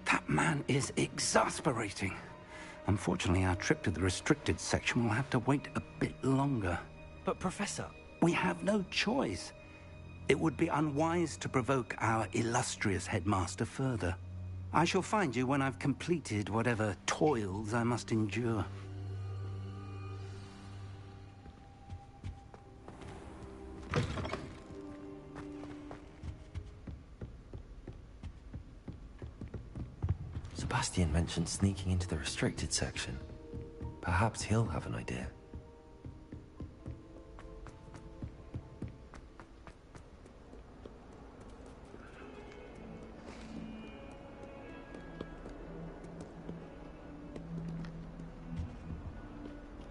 That man is exasperating. Unfortunately, our trip to the restricted section will have to wait a bit longer. But, Professor... We have no choice. It would be unwise to provoke our illustrious headmaster further. I shall find you when I've completed whatever toils I must endure. Sebastian mentioned sneaking into the restricted section. Perhaps he'll have an idea.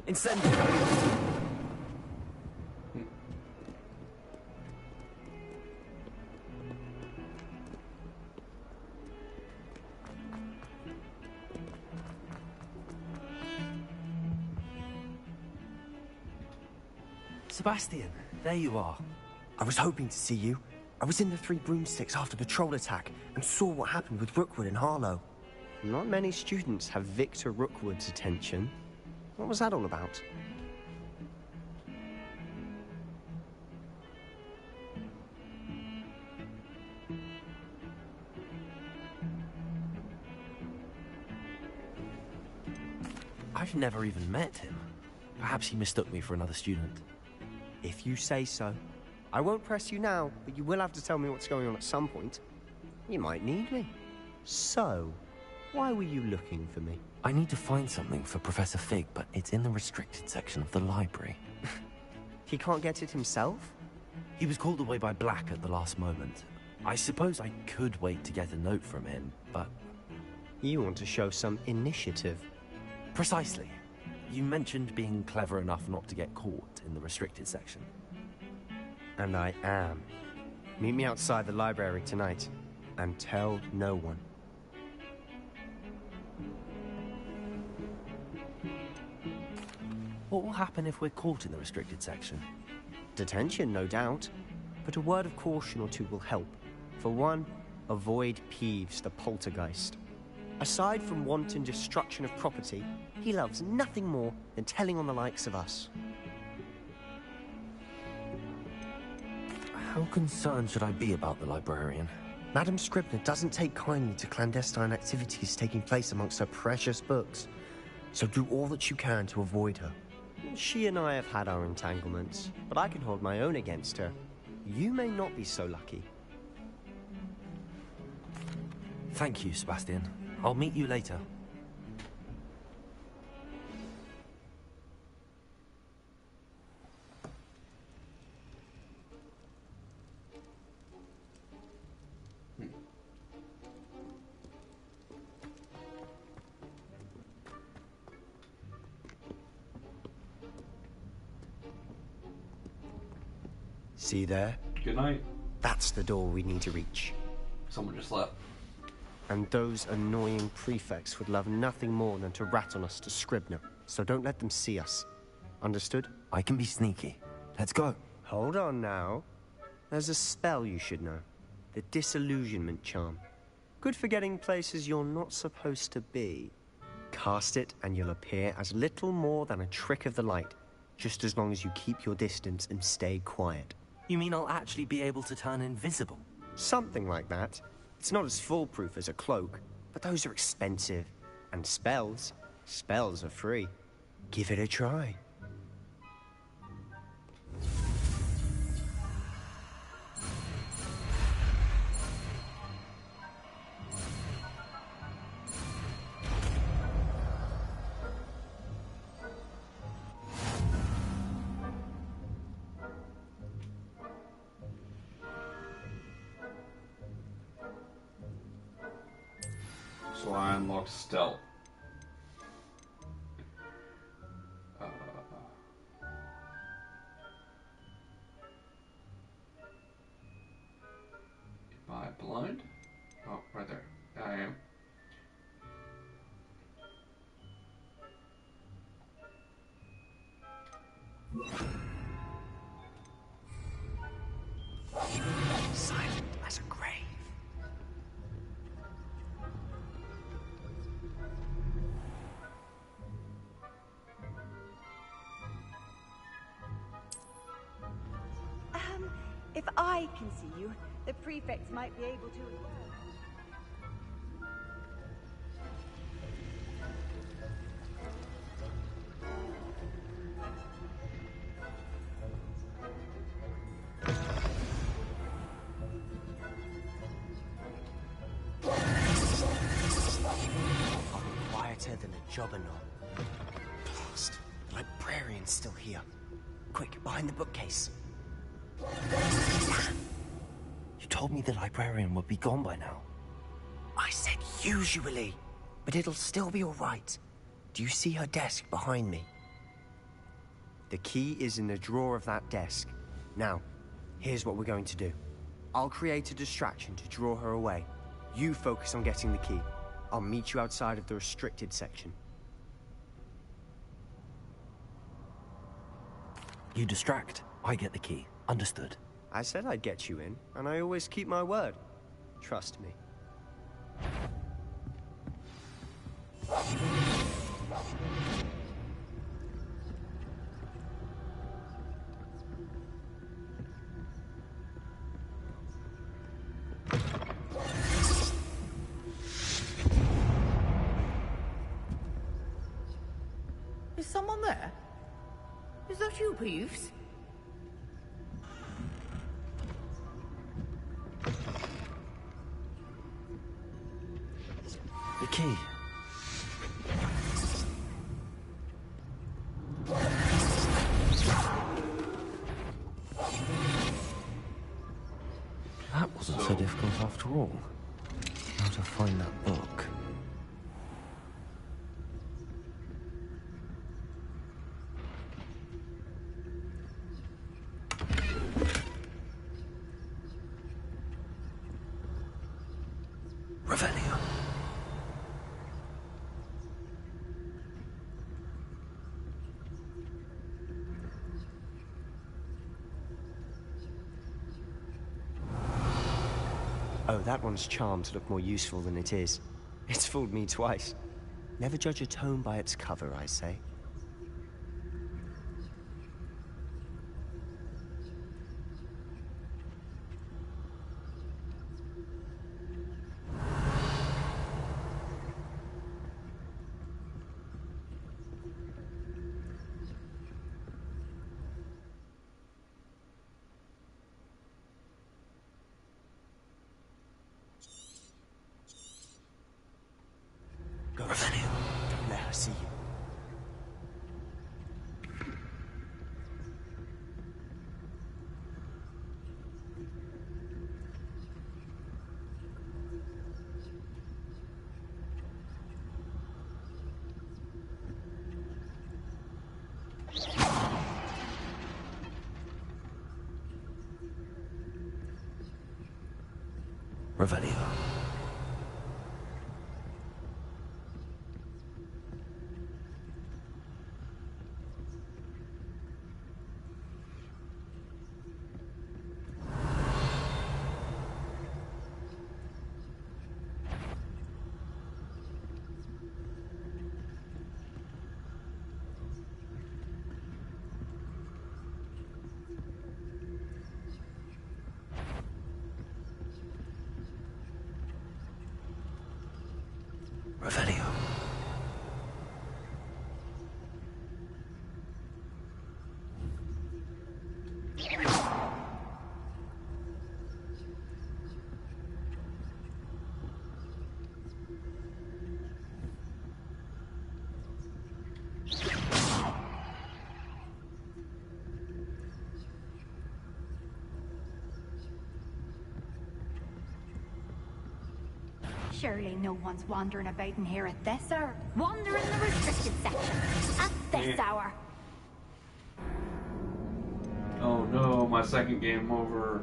Incendio! Sebastian, there you are. I was hoping to see you. I was in the Three Broomsticks after the troll attack and saw what happened with Rookwood and Harlow. Not many students have Victor Rookwood's attention. What was that all about? I've never even met him. Perhaps he mistook me for another student. If you say so. I won't press you now, but you will have to tell me what's going on at some point. You might need me. So, why were you looking for me? I need to find something for Professor Fig, but it's in the restricted section of the library. He can't get it himself? He was called away by Black at the last moment. I suppose I could wait to get a note from him, but... You want to show some initiative. Precisely. You mentioned being clever enough not to get caught in the restricted section. And I am. Meet me outside the library tonight, and tell no one. What will happen if we're caught in the restricted section? Detention, no doubt. But a word of caution or two will help. For one, avoid Peeves, the poltergeist. Aside from wanton destruction of property, he loves nothing more than telling on the likes of us. How concerned should I be about the librarian? Madame Scribner doesn't take kindly to clandestine activities taking place amongst her precious books. So do all that you can to avoid her. She and I have had our entanglements, but I can hold my own against her. You may not be so lucky. Thank you, Sebastian. I'll meet you later. See there? Good night. That's the door we need to reach. Someone just left. And those annoying prefects would love nothing more than to rat on us to Scribner, so don't let them see us. Understood? I can be sneaky. Let's go. Hold on now. There's a spell you should know. The Disillusionment Charm. Good for getting places you're not supposed to be. Cast it and you'll appear as little more than a trick of the light, just as long as you keep your distance and stay quiet. You mean I'll actually be able to turn invisible? Something like that. It's not as foolproof as a cloak, but those are expensive. And spells are free. Give it a try. So I unlocked stealth. Am I blind? Oh, right there. I am. Silent as a grave. If I can see you, the prefects might be able to as well. Quieter than a jobberknoll. Blast! The librarian's still here. Quick, behind the bookcase. You told me the librarian would be gone by now. I said usually, but it'll still be all right. Do you see her desk behind me? The key is in the drawer of that desk. Now, here's what we're going to do. I'll create a distraction to draw her away. You focus on getting the key. I'll meet you outside of the restricted section. You distract, I get the key. Understood. I said I'd get you in, and I always keep my word. Trust me. Is someone there? Is that you, Peeves? The key. That Wasn't so difficult after all. How to find that book? Revelio. Oh, that one's charmed to look more useful than it is. It's fooled me twice. Never judge a tome by its cover, I say. Go, Revelio. Don't let her see you. Revelio. Revelio. Surely no one's wandering about in here at this hour. Wander in the restricted section at this hour. Oh no, my second game over.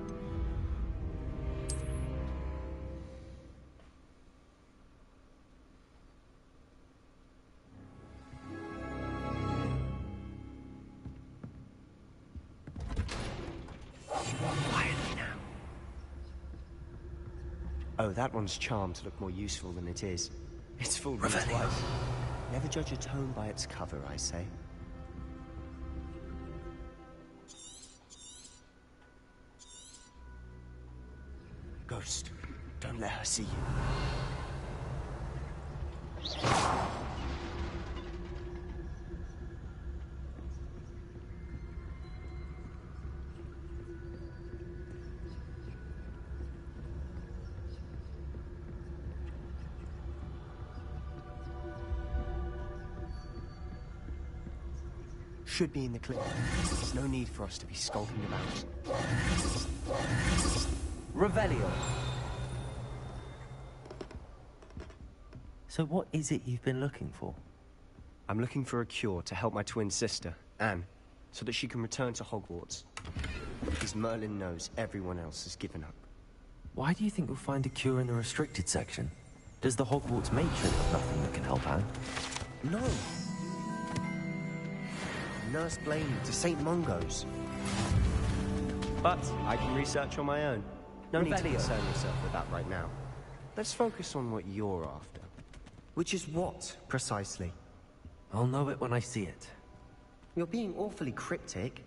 Oh, that one's charmed to look more useful than it is. It's fooled me Revelio. twice. Never judge a tome by its cover, I say. Ghost, don't let her see you. Should be in the clip. There's no need for us to be skulking about. Revelio. So what is it you've been looking for? I'm looking for a cure to help my twin sister, Anne, so that she can return to Hogwarts. Because Merlin knows everyone else has given up. Why do you think we'll find a cure in the restricted section? Does the Hogwarts matron have nothing that can help Anne? No. Nurse Blaine to St. Mungo's. But I can research on my own. No need to concern yourself with that right now. Let's focus on what you're after. Which is what, precisely? I'll know it when I see it. You're being awfully cryptic.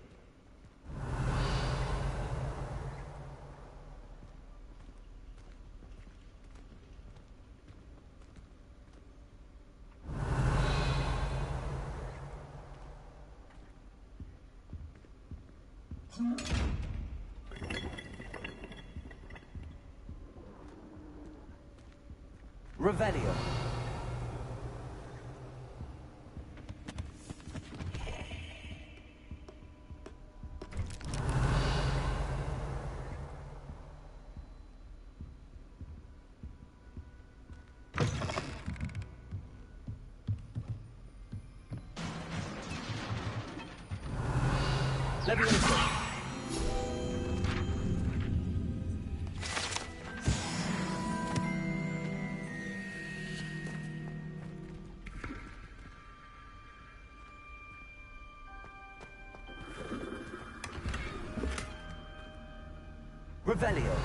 Revelio. Levioso. Revelio.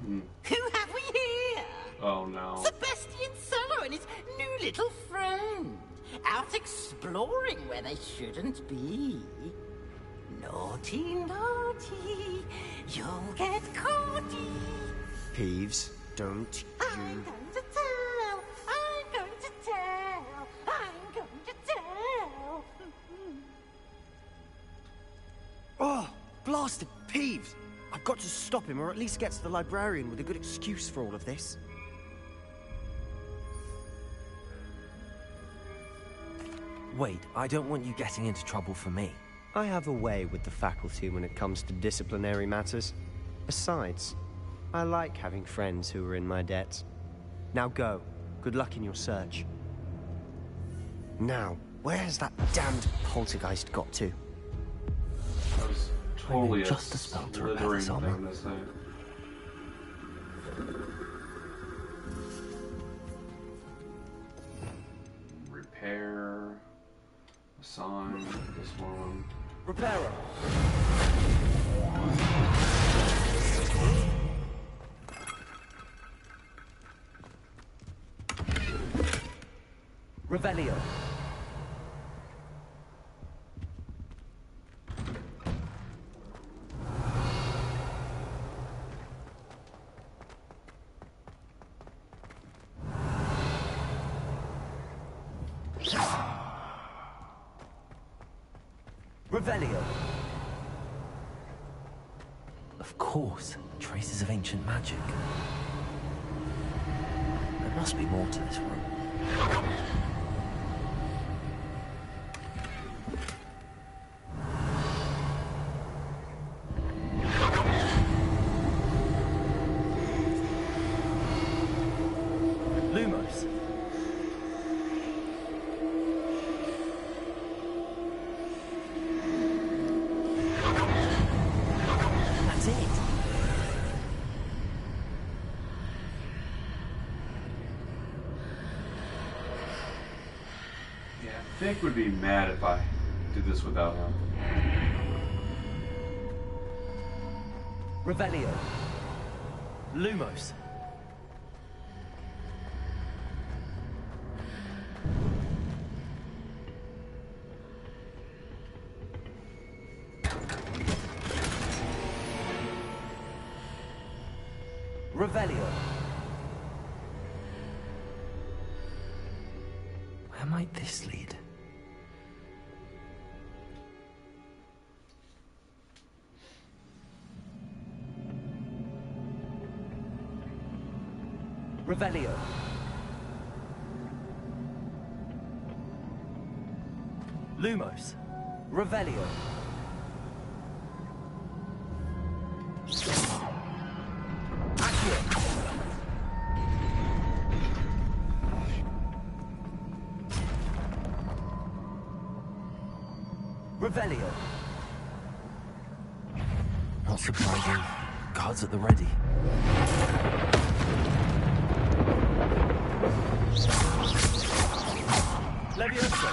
Hmm. Who have we here? Oh no. Sebastian Solo and his new little friend. Out exploring where they shouldn't be. Naughty, naughty. You'll get caughty. Peeves, don't I'm you... going to tell. I'm going to tell. I'm going to tell. Oh, blasted Peeves! I've got to stop him, or at least get to the librarian with a good excuse for all of this. Wait, I don't want you getting into trouble for me. I have a way with the faculty when it comes to disciplinary matters. Besides, I like having friends who are in my debt. Now go. Good luck in your search. Now, where has that damned poltergeist got to? That was totally just a spell to repair slithering this armor. thing to say. Repair. Assign this one. Reparo. Revelio. Revelio. Of course, traces of ancient magic. There must be more to this room. Lumos. That's it. Yeah, Vic would be mad if I did this without him. Revelio. Lumos. Revelio. Where might this lead? Revelio. Lumos. Revelio. Accio. Revelio. Not surprising. Guards at the ready. Levioso.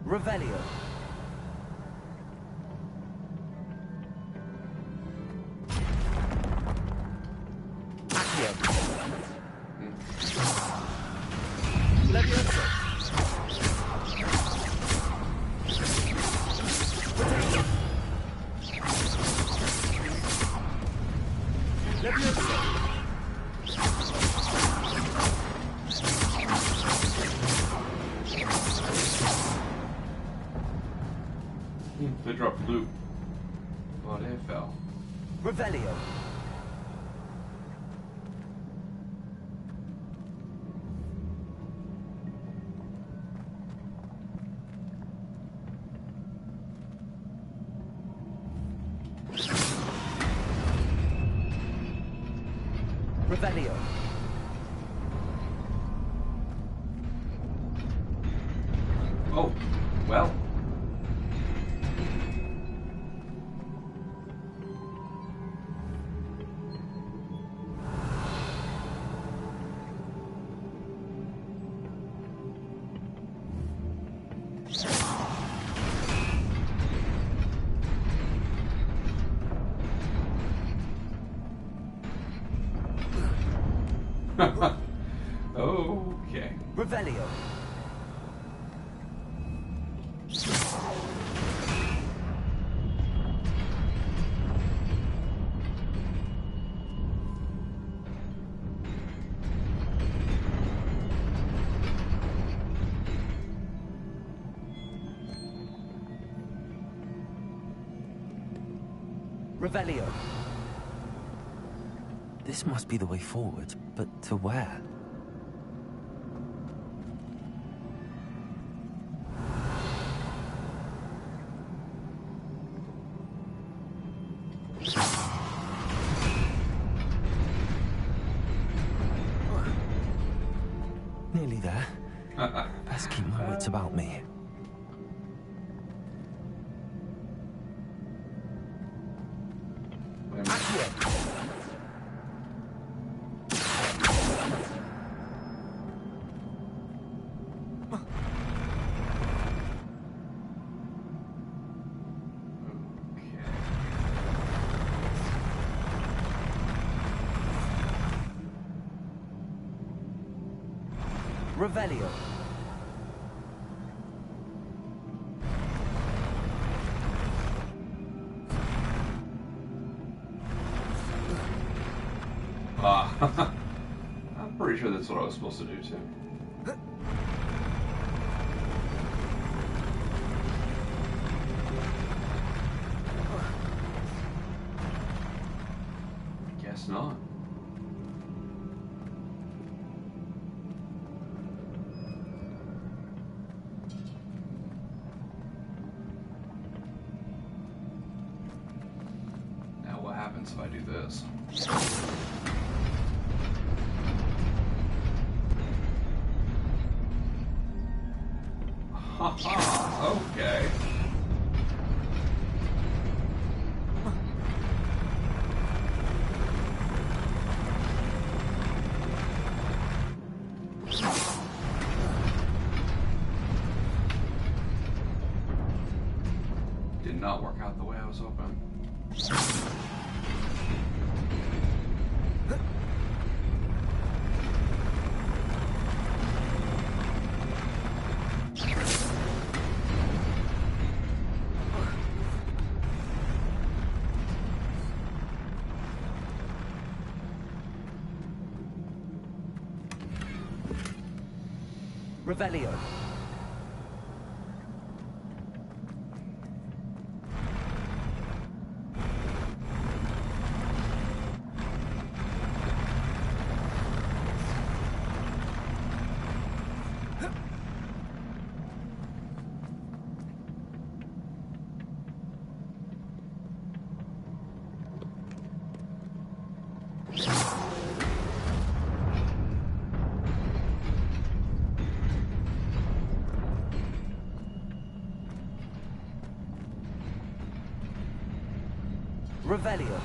Revelio. Accio. Levioso. They dropped loot. But it fell. Revelio. Revelio. Oh, well. Okay. Revelio. Revelio. This must be the way forward, but to where? Nearly there. Best keep my wits about me. Revelio. I'm pretty sure that's what I was supposed to do too. Guess not. Now what happens if I do this? Haha, okay. Did not work out the way I was hoping. Revelio. Revelio.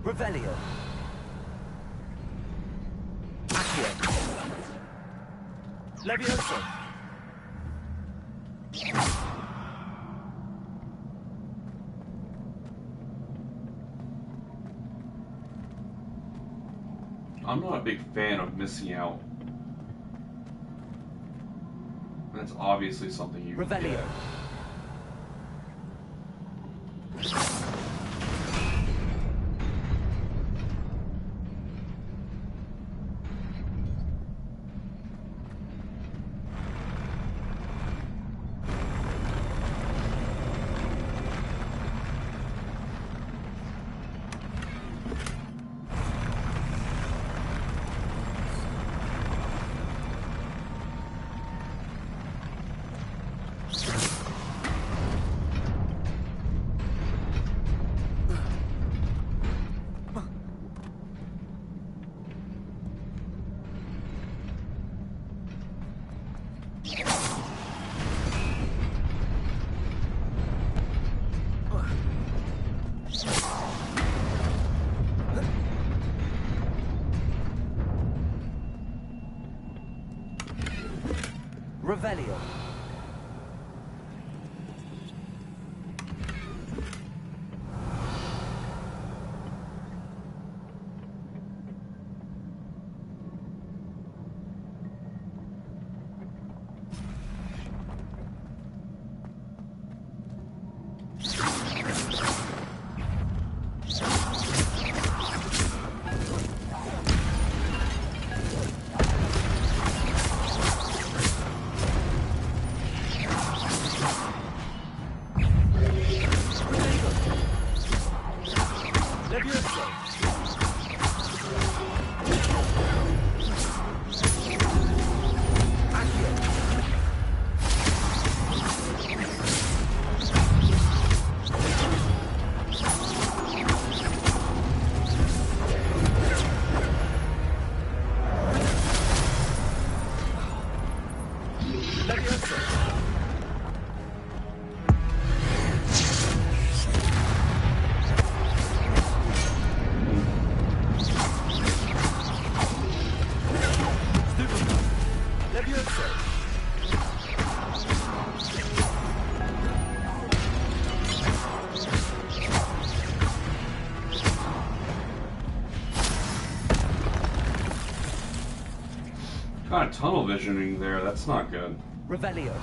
Revelio. Accio. Levioso. I'm not a big fan of missing out. That's obviously something you can Revelio. get. Revelio. Kind of tunnel visioning there. That's not good. Revelio.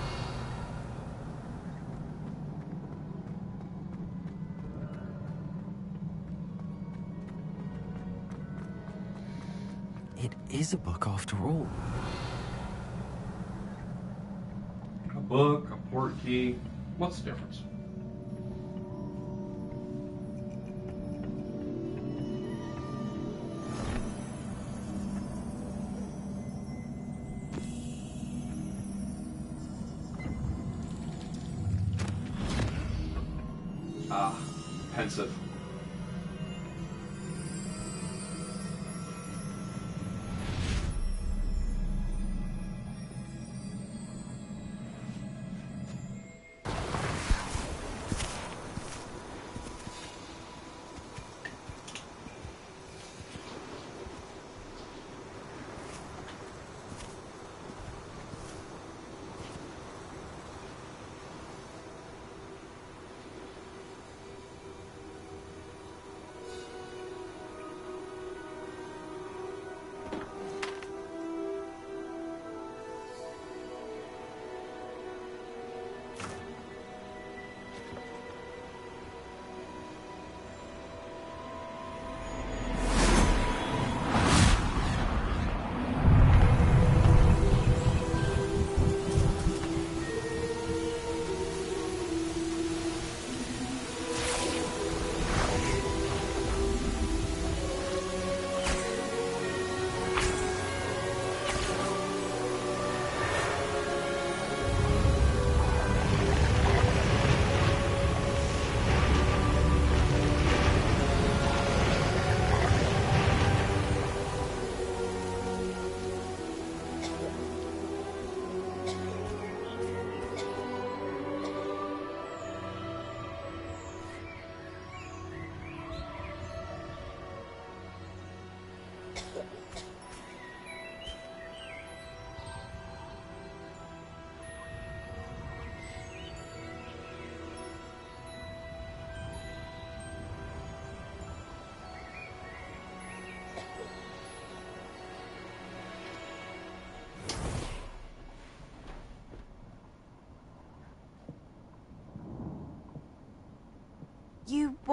It is a book after all. A book, a port key. What's the difference? Ah, pensive.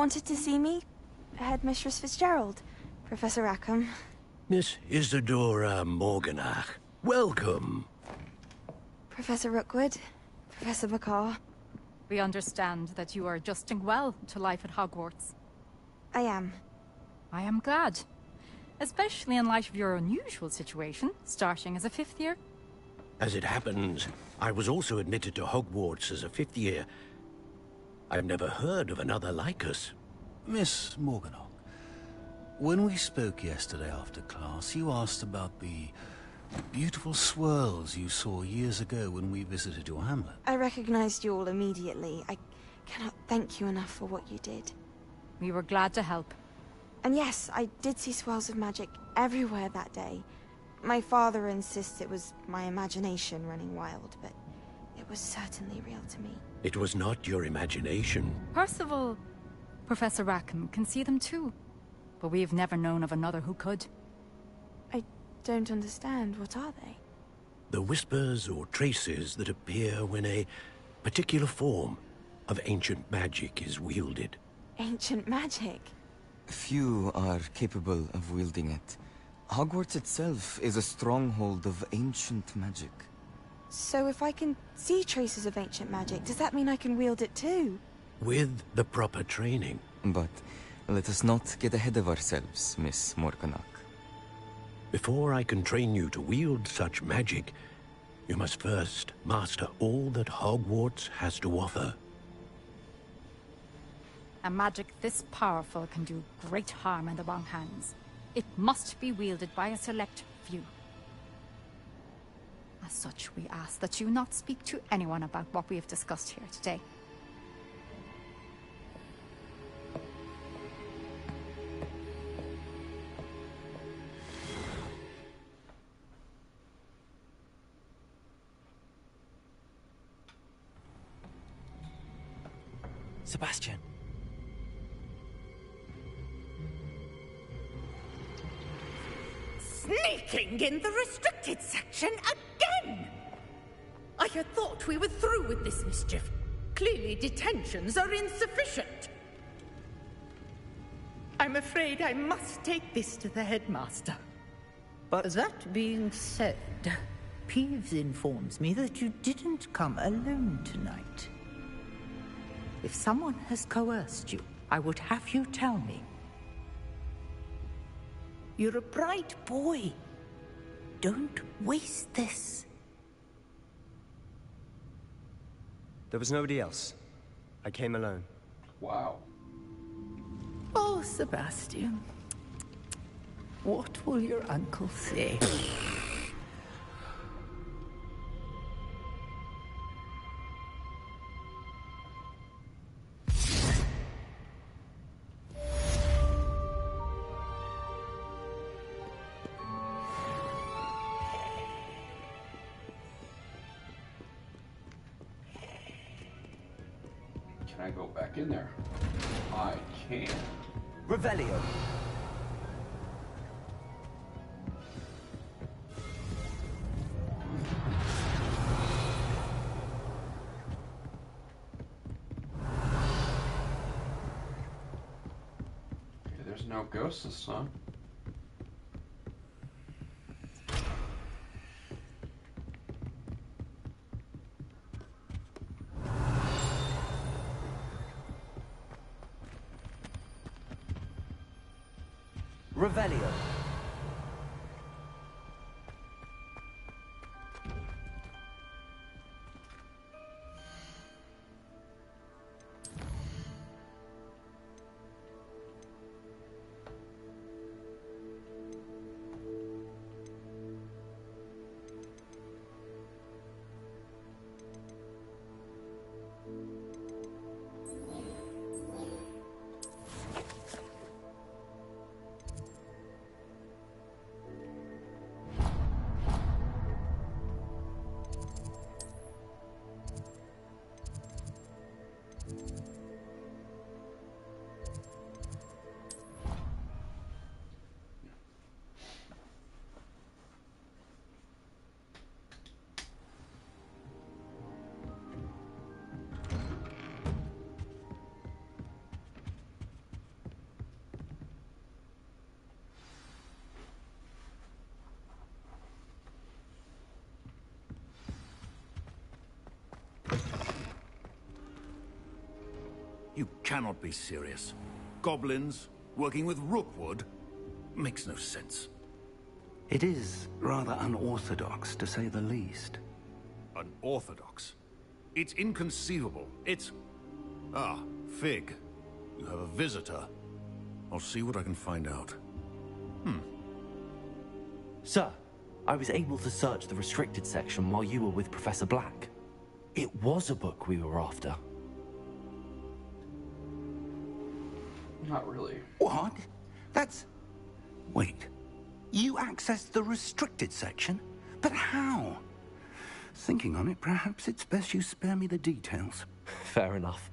wanted to see me? Headmistress Fitzgerald, Professor Rackham. Miss Isadora Morganach, welcome. Professor Rookwood, Professor McCaw. We understand that you are adjusting well to life at Hogwarts. I am. I am glad. Especially in light of your unusual situation, starting as a 5th year. As it happens, I was also admitted to Hogwarts as a 5th year. I've never heard of another like us. Miss Morganach, when we spoke yesterday after class, you asked about the beautiful swirls you saw years ago when we visited your hamlet. I recognized you all immediately. I cannot thank you enough for what you did. We were glad to help. And yes, I did see swirls of magic everywhere that day. My father insists it was my imagination running wild, but it was certainly real to me. It was not your imagination. Percival, Professor Rackham can see them too. But we have never known of another who could. I don't understand. What are they? The whispers or traces that appear when a particular form of ancient magic is wielded. Ancient magic? Few are capable of wielding it. Hogwarts itself is a stronghold of ancient magic. So if I can see traces of ancient magic, does that mean I can wield it too? With the proper training. But let us not get ahead of ourselves, Miss Morganach. Before I can train you to wield such magic, you must first master all that Hogwarts has to offer. A magic this powerful can do great harm in the wrong hands. It must be wielded by a select few. As such, we ask that you not speak to anyone about what we have discussed here today. Sebastian. Sneaking in the restricted section again! I had thought we were through with this mischief. Clearly detentions are insufficient. I'm afraid I must take this to the headmaster. But that being said, Peeves informs me that you didn't come alone tonight. If someone has coerced you, I would have you tell me. You're a bright boy. Don't waste this. There was nobody else. I came alone. Wow. Oh, Sebastian. What will your uncle say? Can I go back in there? I can. Revelio. Okay, there's no ghosts this time. Revelio. You cannot be serious. Goblins working with Rookwood makes no sense. It is rather unorthodox, to say the least. Unorthodox? It's inconceivable. It's... Ah, Fig. You have a visitor. I'll see what I can find out. Sir, I was able to search the restricted section while you were with Professor Black. It was a book we were after. Not really. What? That's... Wait. You accessed the restricted section? But how? Thinking on it, perhaps it's best you spare me the details. Fair enough.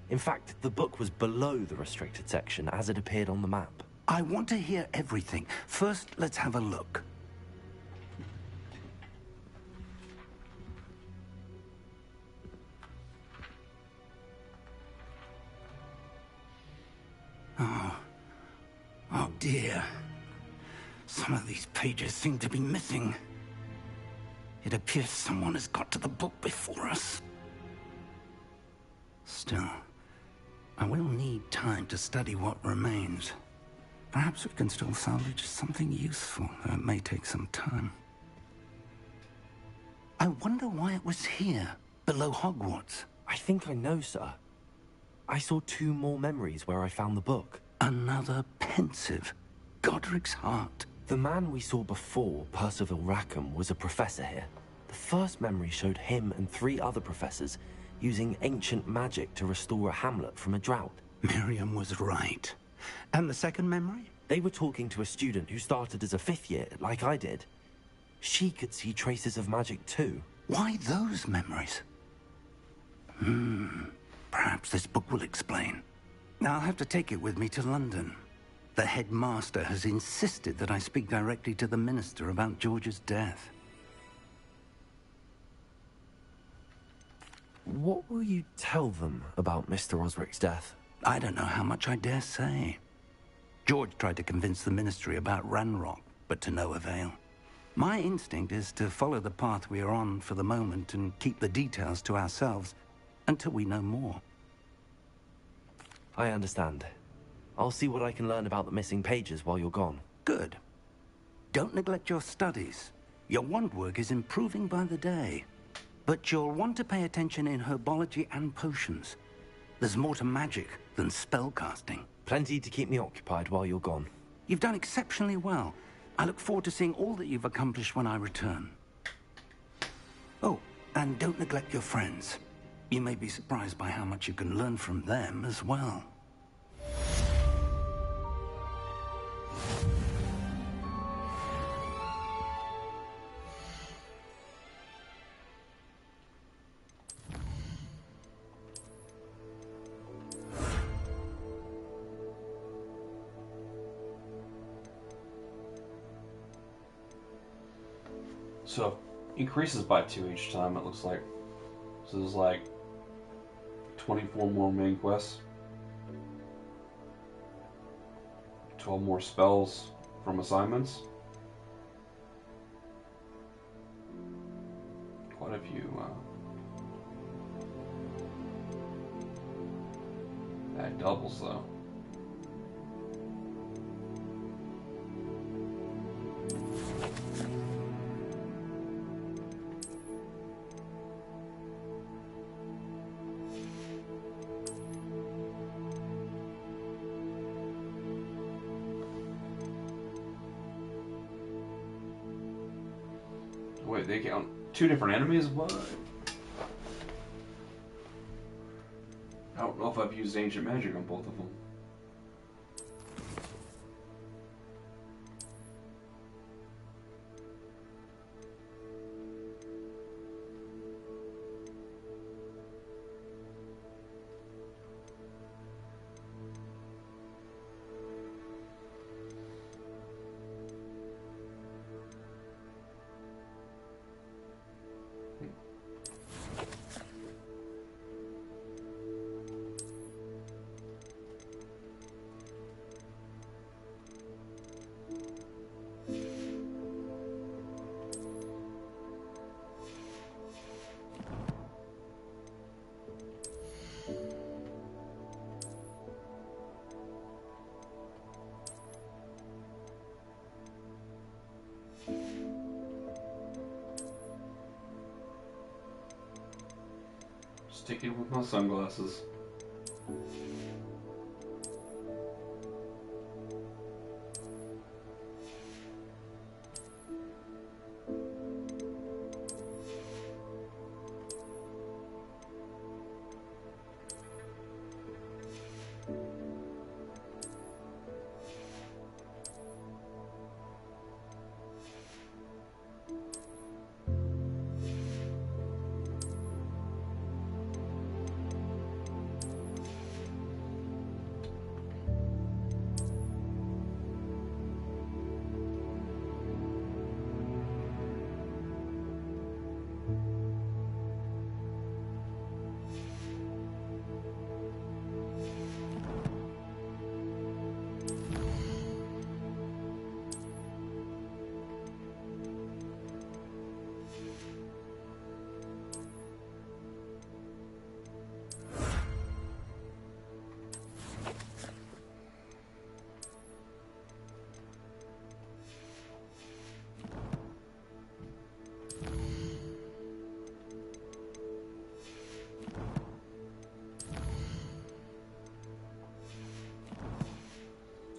In fact, the book was below the restricted section as it appeared on the map. I want to hear everything. First, let's have a look. Oh dear. Some of these pages seem to be missing. It appears someone has got to the book before us. Still, I will need time to study what remains. Perhaps we can still salvage something useful, though it may take some time. I wonder why it was here, below Hogwarts. I think I know, sir. I saw 2 more memories where I found the book. Another pensive. Godric's heart. The man we saw before, Percival Rackham, was a professor here. The first memory showed him and 3 other professors using ancient magic to restore a hamlet from a drought. Miriam was right. And the second memory? They were talking to a student who started as a 5th year, like I did. She could see traces of magic too. Why those memories? Perhaps this book will explain. I'll have to take it with me to London. The headmaster has insisted that I speak directly to the minister about George's death. What will you tell them about Mr. Osric's death? I don't know how much I dare say. George tried to convince the ministry about Ranrock, but to no avail. My instinct is to follow the path we are on for the moment and keep the details to ourselves until we know more. I understand. I'll see what I can learn about the missing pages while you're gone. Good. Don't neglect your studies. Your wand work is improving by the day. But you'll want to pay attention in herbology and potions. There's more to magic than spellcasting. Plenty to keep me occupied while you're gone. You've done exceptionally well. I look forward to seeing all that you've accomplished when I return. Oh, and don't neglect your friends. You may be surprised by how much you can learn from them as well. So, increases by 2 each time, it looks like. So there's like 24 more main quests. 12 more spells from assignments. Quite a few. That doubles though. Wait, they count 2 different enemies? What? I don't know if I've used ancient magic on both of them. Sticking with my sunglasses.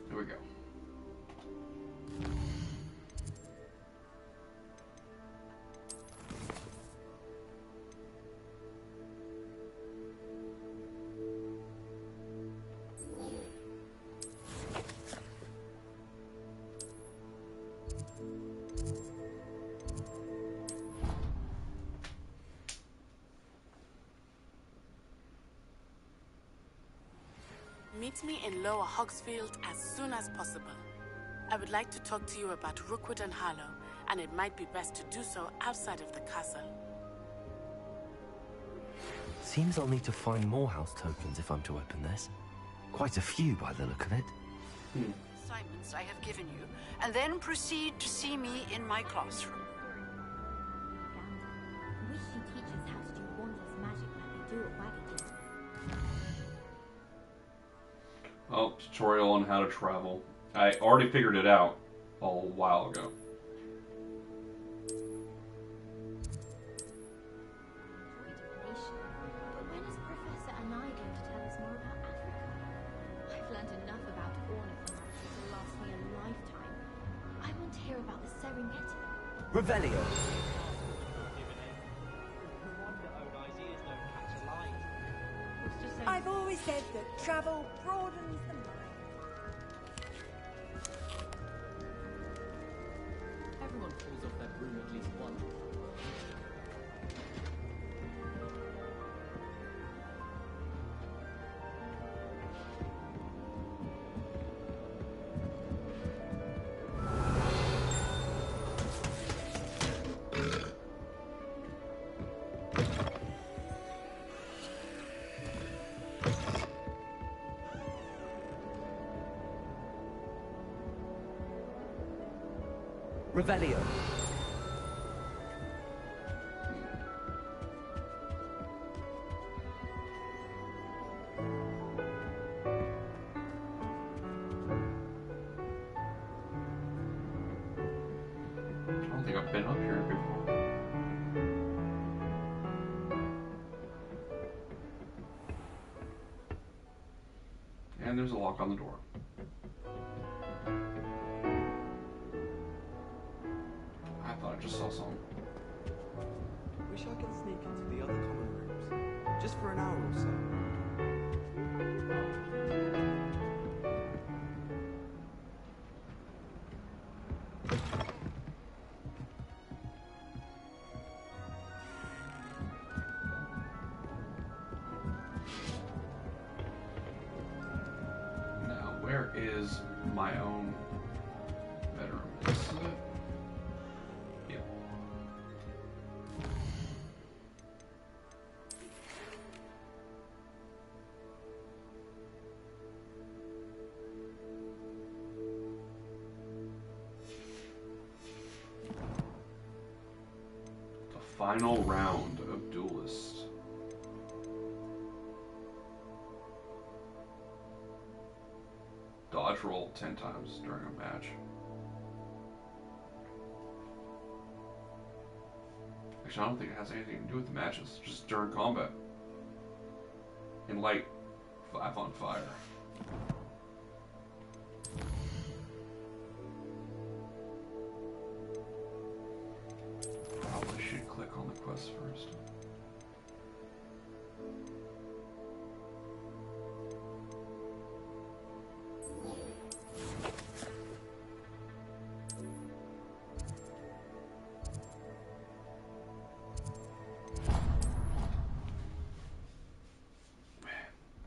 Here we go. Meet me in Lower Hogsfield as soon as possible. I would like to talk to you about Rookwood and Harlow, and it might be best to do so outside of the castle. Seems I'll need to find more house tokens if I'm to open this. Quite a few by the look of it. Assignments I have given you, and then proceed to see me in my classroom. Wish she'd teach us how to do wondrous magic like they do at Waggages. Oh, tutorial on how to travel. I already figured it out a while ago. But when is Professor Anai going to tell us more about Africa? I've learned enough about ornithology to last me a lifetime. I want to hear about the Serengeti. Revelio. I've always said that travel broadens the mind. Everyone falls off their broom at least once. Revelio. I don't think I've been up here before. And there's a lock on the door. I thought I just saw something. Wish I could sneak into the other common rooms, just for an hour or so. Now, where is my own bedroom? This is it? Yep. The final round of Duelist. Dodge roll 10 times during a match. Actually, I don't think it has anything to do with the matches, just during combat. and light 5 on fire. Probably should click on the quest first.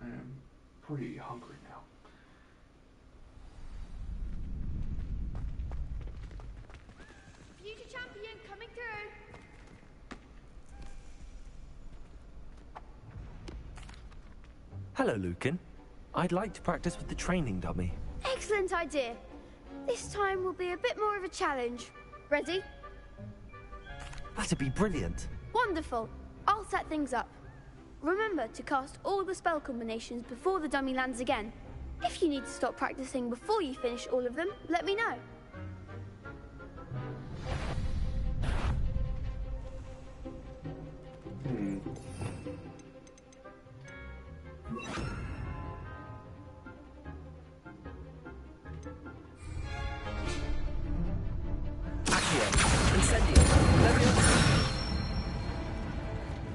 I am pretty hungry now. Future champion coming through. Hello, Lucan. I'd like to practice with the training dummy. Excellent idea. This time will be a bit more of a challenge. Ready? That'd be brilliant. Wonderful. I'll set things up. Remember to cast all the spell combinations before the dummy lands again. If you need to stop practicing before you finish all of them, let me know.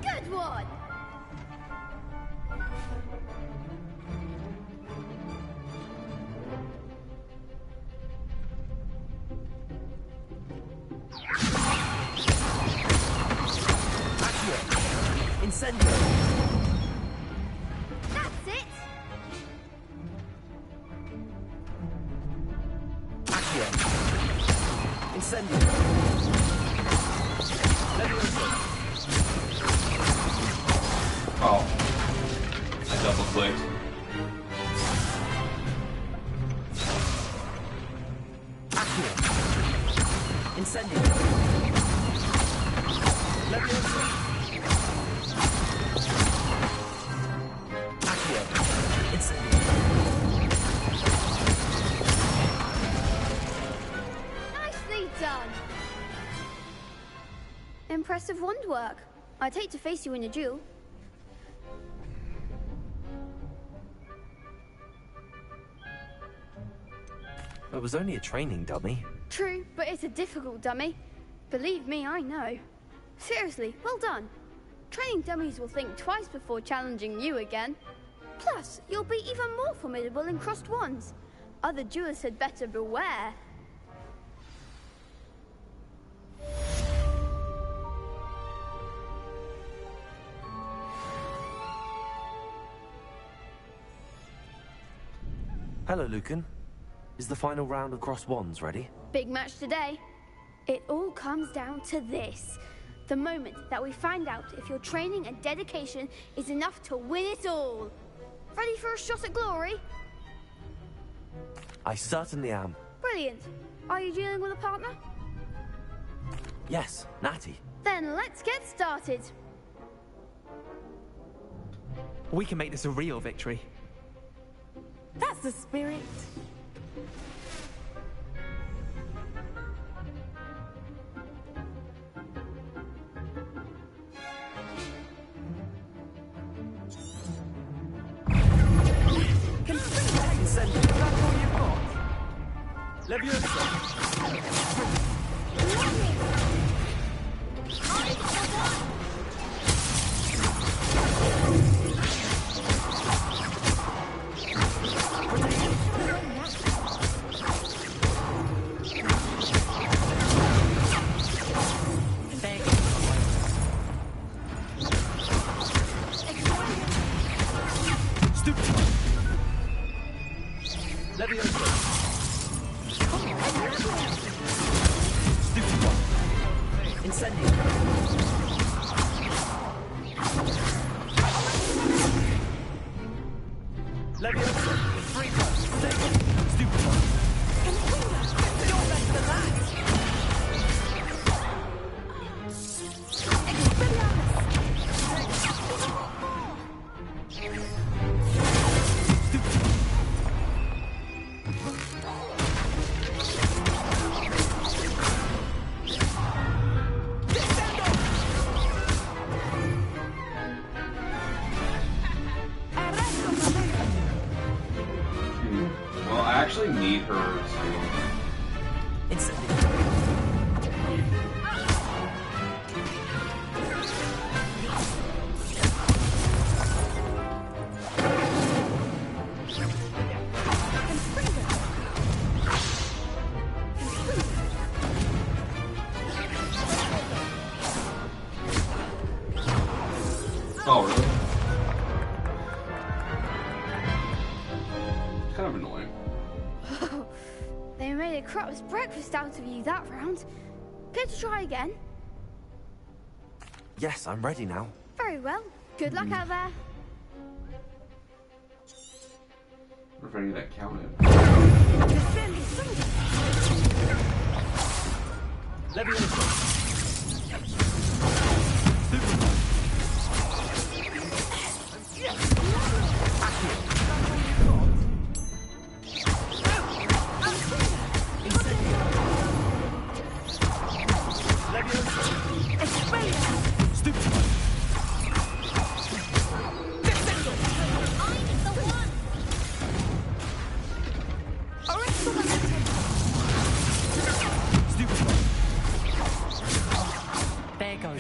Good one! Incendio! That's it! Accio! Incendio! Levioso! Oh. I double clicked. Accio! Incendio! Levioso! Accio! Incendio! Nicely done! Impressive wand work. I'd hate to face you in a duel. It was only a training dummy. True, but it's a difficult dummy. Believe me, I know. Seriously, well done. Training dummies will think twice before challenging you again. Plus, you'll be even more formidable in crossed wands. Other duelists had better beware. Hello, Lucan. Is the final round of cross wands ready? Big match today. It all comes down to this. The moment that we find out if your training and dedication is enough to win it all. Ready for a shot at glory? I certainly am. Brilliant. Are you dealing with a partner? Yes, Natty. Then let's get started. We can make this a real victory. That's the spirit. Oh, really? It's kind of annoying. They made a crap's breakfast out of you that round. Care to try again? Yes, I'm ready now. Very well. Good luck out there. I wonder if any of that counted. There goes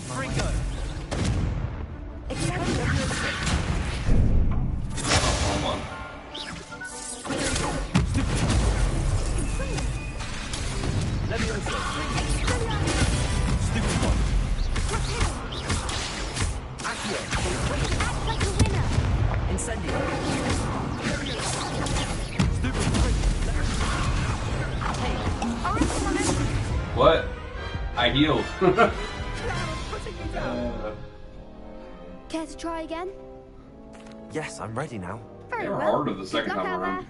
my way. Hold on. What? I healed. Care to try again? Yes, I'm ready now. Very They were well. harder the second Good luck time out around.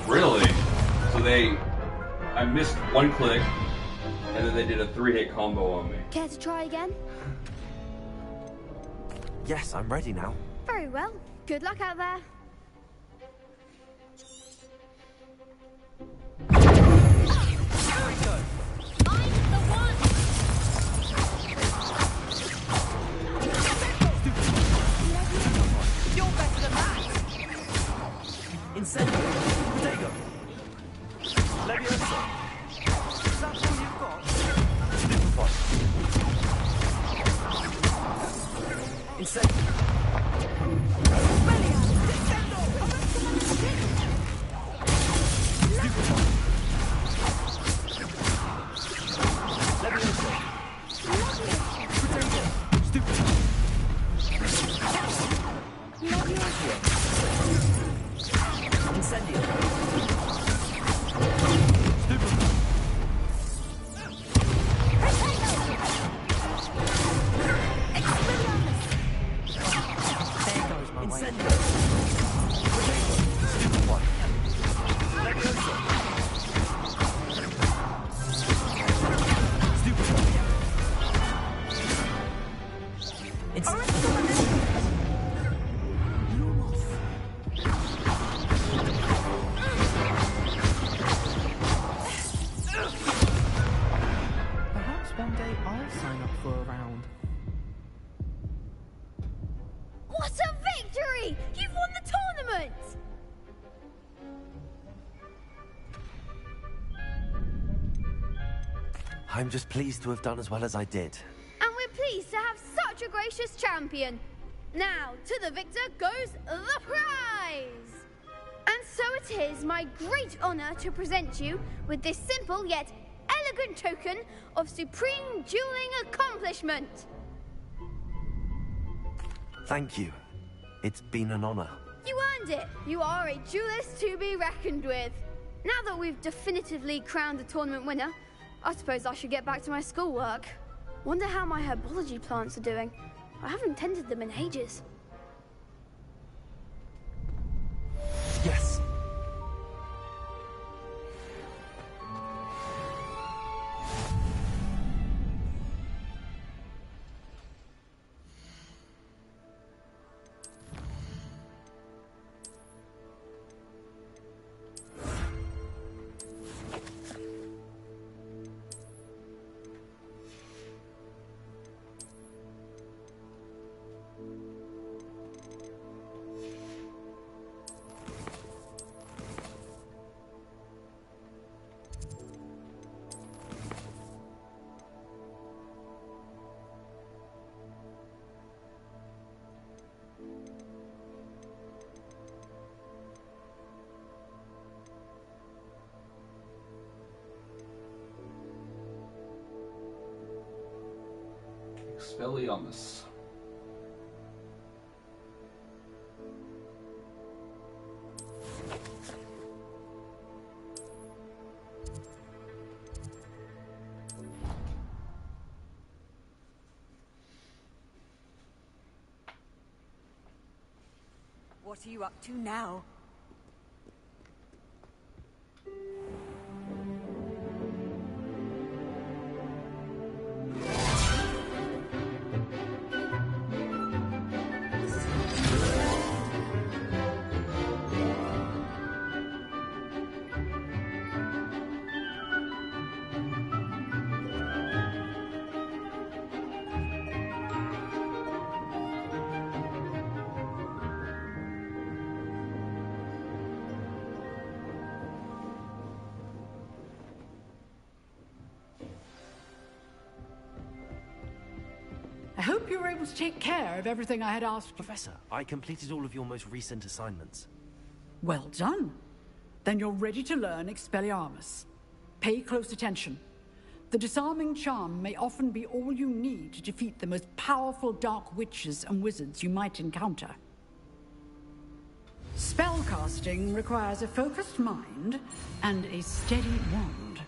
Really? So I missed one click, and then they did a 3-hit combo on me. Care to try again? Yes, I'm ready now. Very well. Good luck out there. You're better than that! Incendio! Protego! Leviosa! Is that all you've got? Stupefy! Incendio! Perhaps one day I'll sign up for a round. What a victory! You've won the tournament! I'm just pleased to have done as well as I did. And we're pleased to have such a gracious champion. Now, to the victor goes the prize! And so it is my great honor to present you with this simple yet elegant token of supreme dueling accomplishment. Thank you. It's been an honor. You earned it. You are a duelist to be reckoned with. Now that we've definitively crowned the tournament winner, I suppose I should get back to my schoolwork. Wonder how my herbology plants are doing. I haven't tended them in ages. Yes. Expelliarmus. What are you up to now? I hope you were able to take care of everything I had asked. Professor, I completed all of your most recent assignments. Well done. Then you're ready to learn Expelliarmus. Pay close attention. The disarming charm may often be all you need to defeat the most powerful dark witches and wizards you might encounter. Spellcasting requires a focused mind and a steady wand.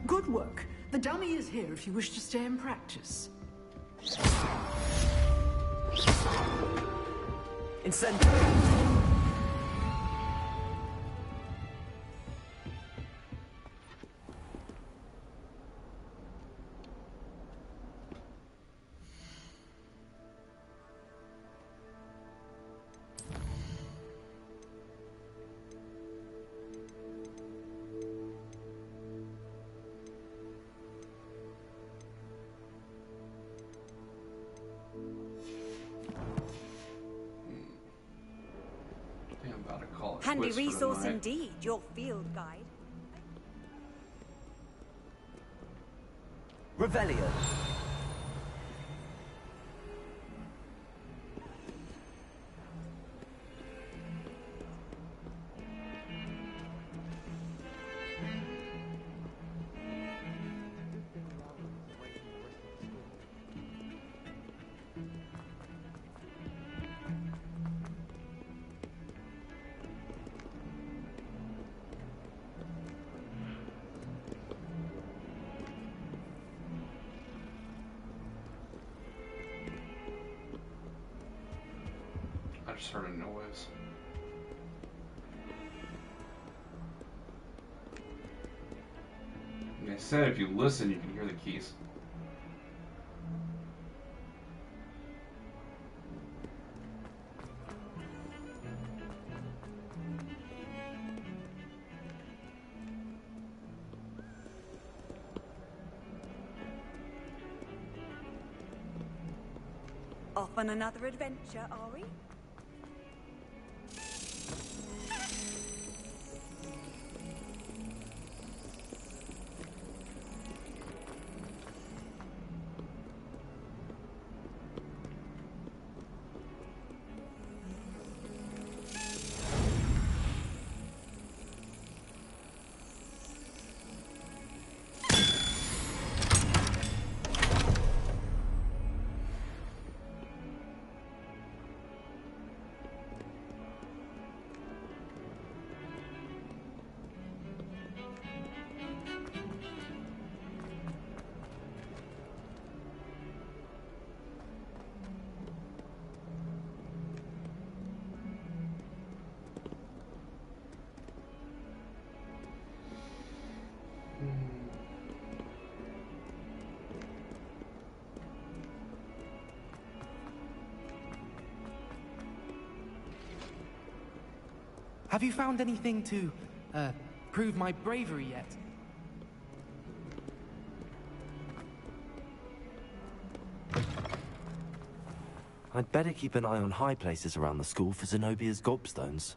Good work. The dummy is here if you wish to stay and practice. Incendiary! Handy resource indeed, your field guide. Revelio. I just heard a noise. And they said if you listen, you can hear the keys. Off on another adventure, are we? Have you found anything to, prove my bravery yet? I'd better keep an eye on high places around the school for Zenobia's gobstones.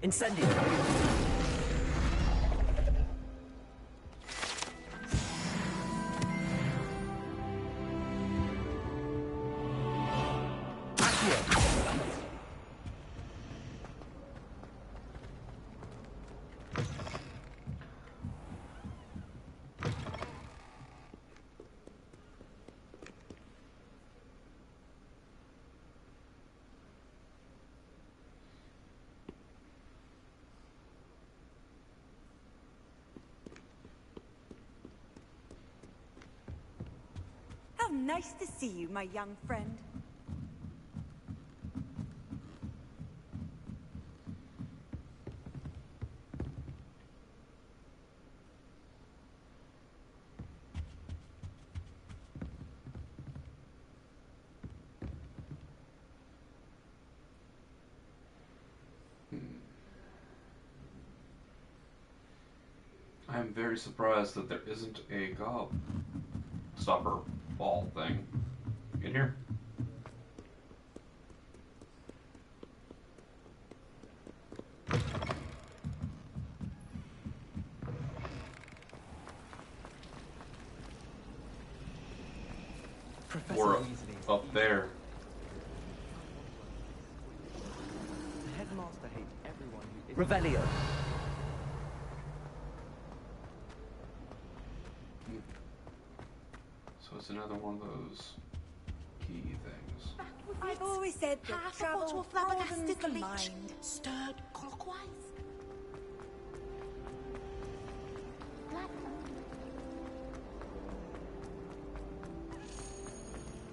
Incendio! How nice to see you, my young friend. I am very surprised that there isn't a gob stopper ball thing in here. Or up there. The headmaster hates everyone who is... Revelio! So it's another one of those key things. I've always said that Half a travel bottle of broadens flabbergasted the leech, mind. stirred clockwise.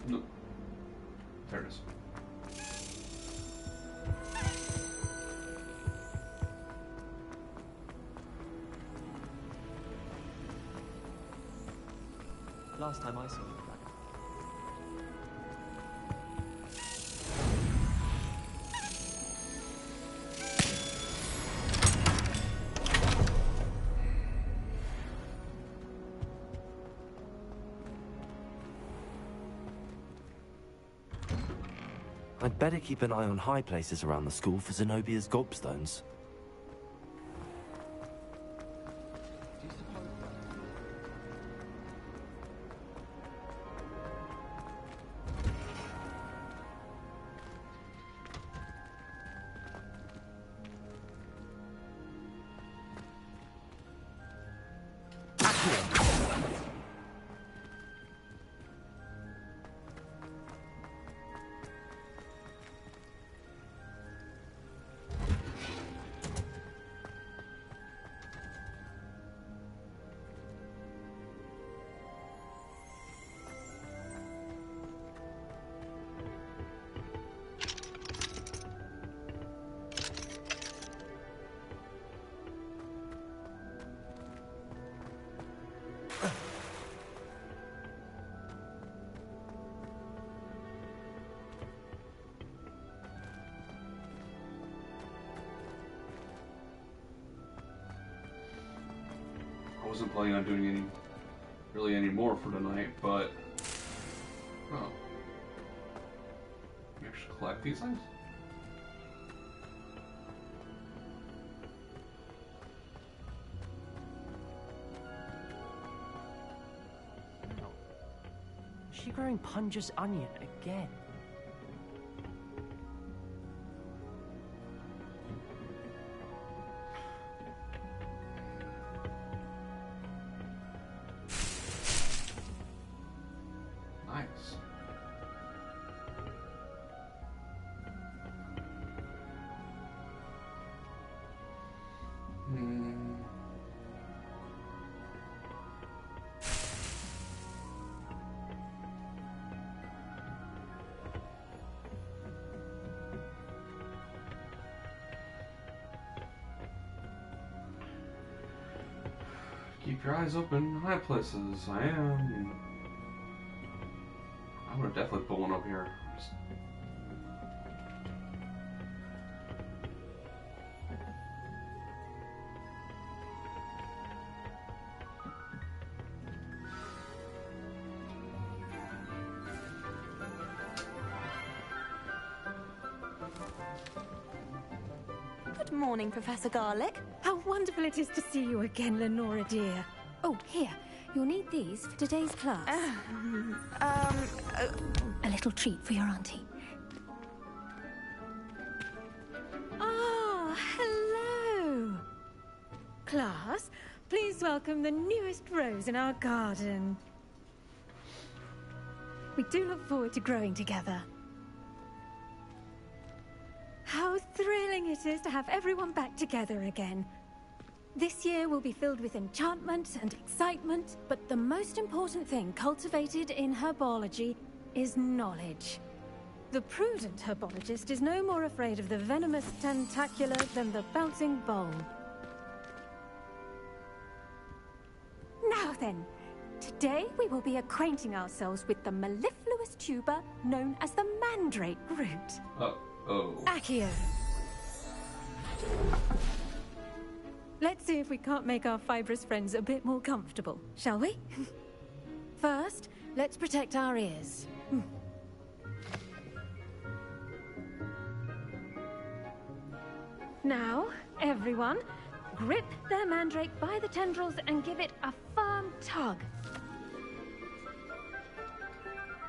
No. There it is. Last time I saw you, I'd better keep an eye on high places around the school for Zenobia's gobstones. I wasn't planning on doing any more for tonight, but oh, you actually collect these things? Is she growing Punja's onion again? Nice. Keep your eyes open in high places. I am. I would have definitely put one up here. Good morning, Professor Garlick. How wonderful it is to see you again, Lenora dear. Oh, here. You'll need these for today's class. A little treat for your auntie. Ah, hello. Class, please welcome the newest rose in our garden. We do look forward to growing together. How thrilling it is to have everyone back together again. This year will be filled with enchantment and excitement, but the most important thing cultivated in herbology is knowledge. The prudent herbologist is no more afraid of the venomous tentacular than the bouncing bulb. Now then, today we will be acquainting ourselves with the mellifluous tuber known as the mandrake root. Accio. Let's see if we can't make our fibrous friends a bit more comfortable, shall we? First, let's protect our ears. Now, everyone, grip their mandrake by the tendrils and give it a firm tug.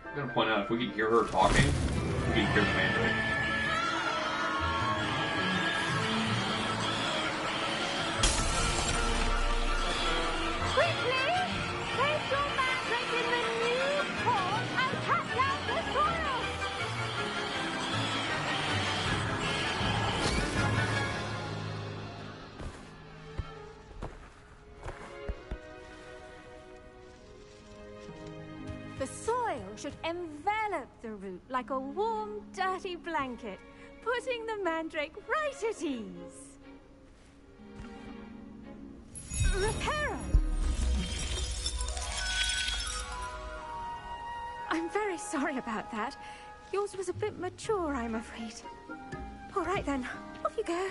I'm gonna point out, if we could hear her talking, we could hear the mandrake. Quickly! Place your mandrake in the new pot and cut down the soil! The soil should envelop the root like a warm, dirty blanket, putting the mandrake right at ease. Reparo! I'm very sorry about that. Yours was a bit mature, I'm afraid. All right then, off you go.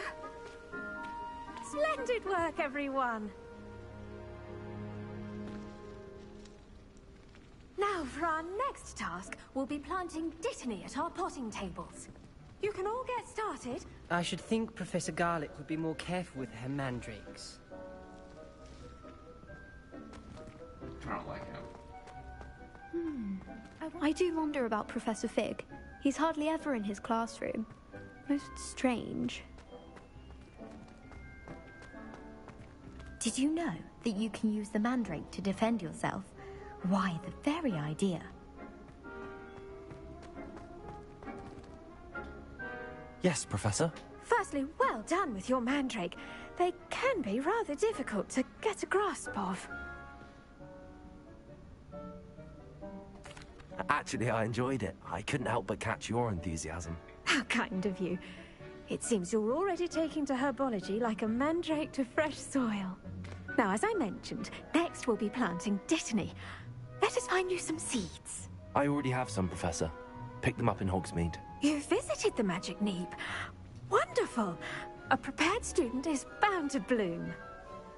Splendid work, everyone. Now, for our next task, we'll be planting Dittany at our potting tables. You can all get started. I should think Professor Garlick would be more careful with her mandrakes. I don't like him. I do wonder about Professor Fig. He's hardly ever in his classroom. Most strange. Did you know that you can use the mandrake to defend yourself? Why, the very idea. Yes, Professor. Firstly, well done with your mandrake. They can be rather difficult to get a grasp of. Actually, I enjoyed it. I couldn't help but catch your enthusiasm. How kind of you. It seems you're already taking to herbology like a mandrake to fresh soil. Now, as I mentioned, next we'll be planting Dittany. Let us find you some seeds. I already have some, Professor. Picked them up in Hogsmeade. You visited the Magic Neep. Wonderful. A prepared student is bound to bloom.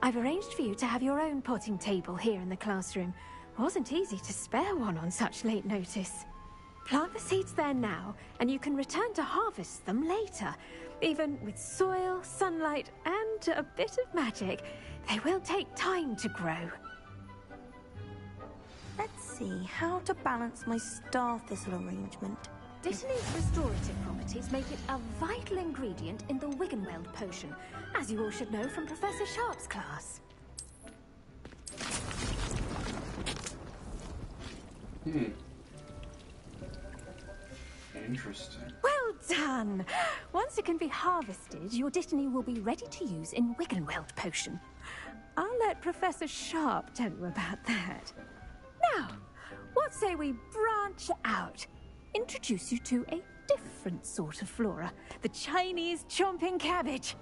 I've arranged for you to have your own potting table here in the classroom. Wasn't easy to spare one on such late notice. Plant the seeds there now, and you can return to harvest them later. Even with soil, sunlight, and a bit of magic, they will take time to grow. Let's see how to balance my star thistle arrangement. Dittany's restorative properties make it a vital ingredient in the Wiggenweld potion, as you all should know from Professor Sharp's class. Interesting. Well done! Once it can be harvested, your Dittany will be ready to use in Wiggenweld potion. I'll let Professor Sharp tell you about that. Now, what say we branch out? Introduce you to a different sort of flora, the Chinese chomping cabbage.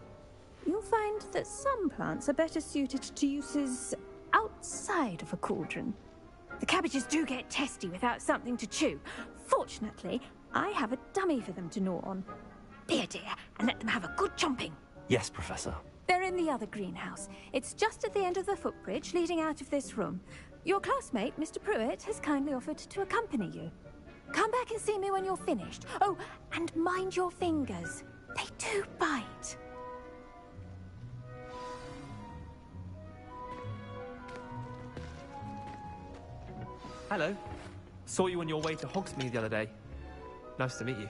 You'll find that some plants are better suited to uses outside of a cauldron. The cabbages do get testy without something to chew. Fortunately, I have a dummy for them to gnaw on. Here, dear, and let them have a good chomping. Yes, Professor. They're in the other greenhouse. It's just at the end of the footbridge leading out of this room. Your classmate, Mr. Pruitt, has kindly offered to accompany you. Come back and see me when you're finished. Oh, and mind your fingers. They do bite. Hello. Saw you on your way to Hogsmeade the other day. Nice to meet you.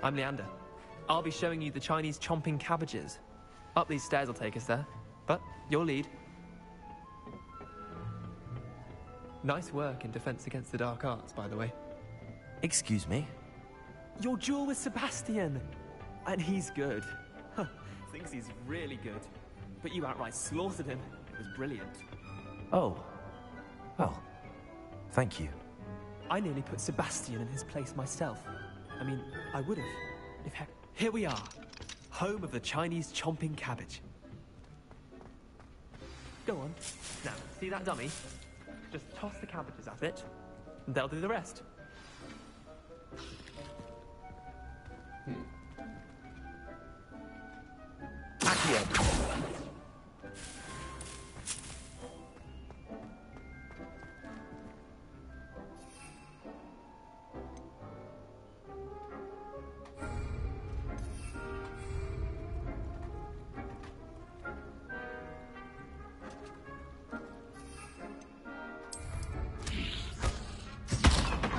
I'm Leander. I'll be showing you the Chinese chomping cabbages. Up these stairs will take us there, but your lead. Nice work in Defense Against the Dark Arts, by the way. Excuse me? Your duel with Sebastian! And he's good. Thinks he's really good. But you outright slaughtered him. It was brilliant. Oh. Well, thank you. I nearly put Sebastian in his place myself. I mean, I would have. If here we are. Home of the Chinese chomping cabbage. Go on. Now, see that dummy? Just toss the cabbages at it, and they'll do the rest. Accio.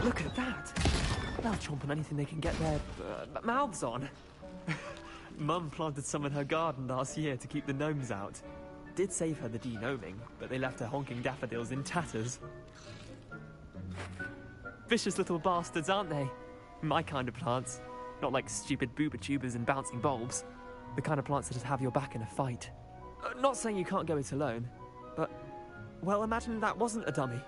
Look at that! They'll chomp on anything they can get their mouths on. Mum planted some in her garden last year to keep the gnomes out. Did save her the de-gnoming, but they left her honking daffodils in tatters. Vicious little bastards, aren't they? My kind of plants. Not like stupid booba tubers and bouncing bulbs. The kind of plants that'd have your back in a fight. Not saying you can't go it alone, but... well, imagine that wasn't a dummy.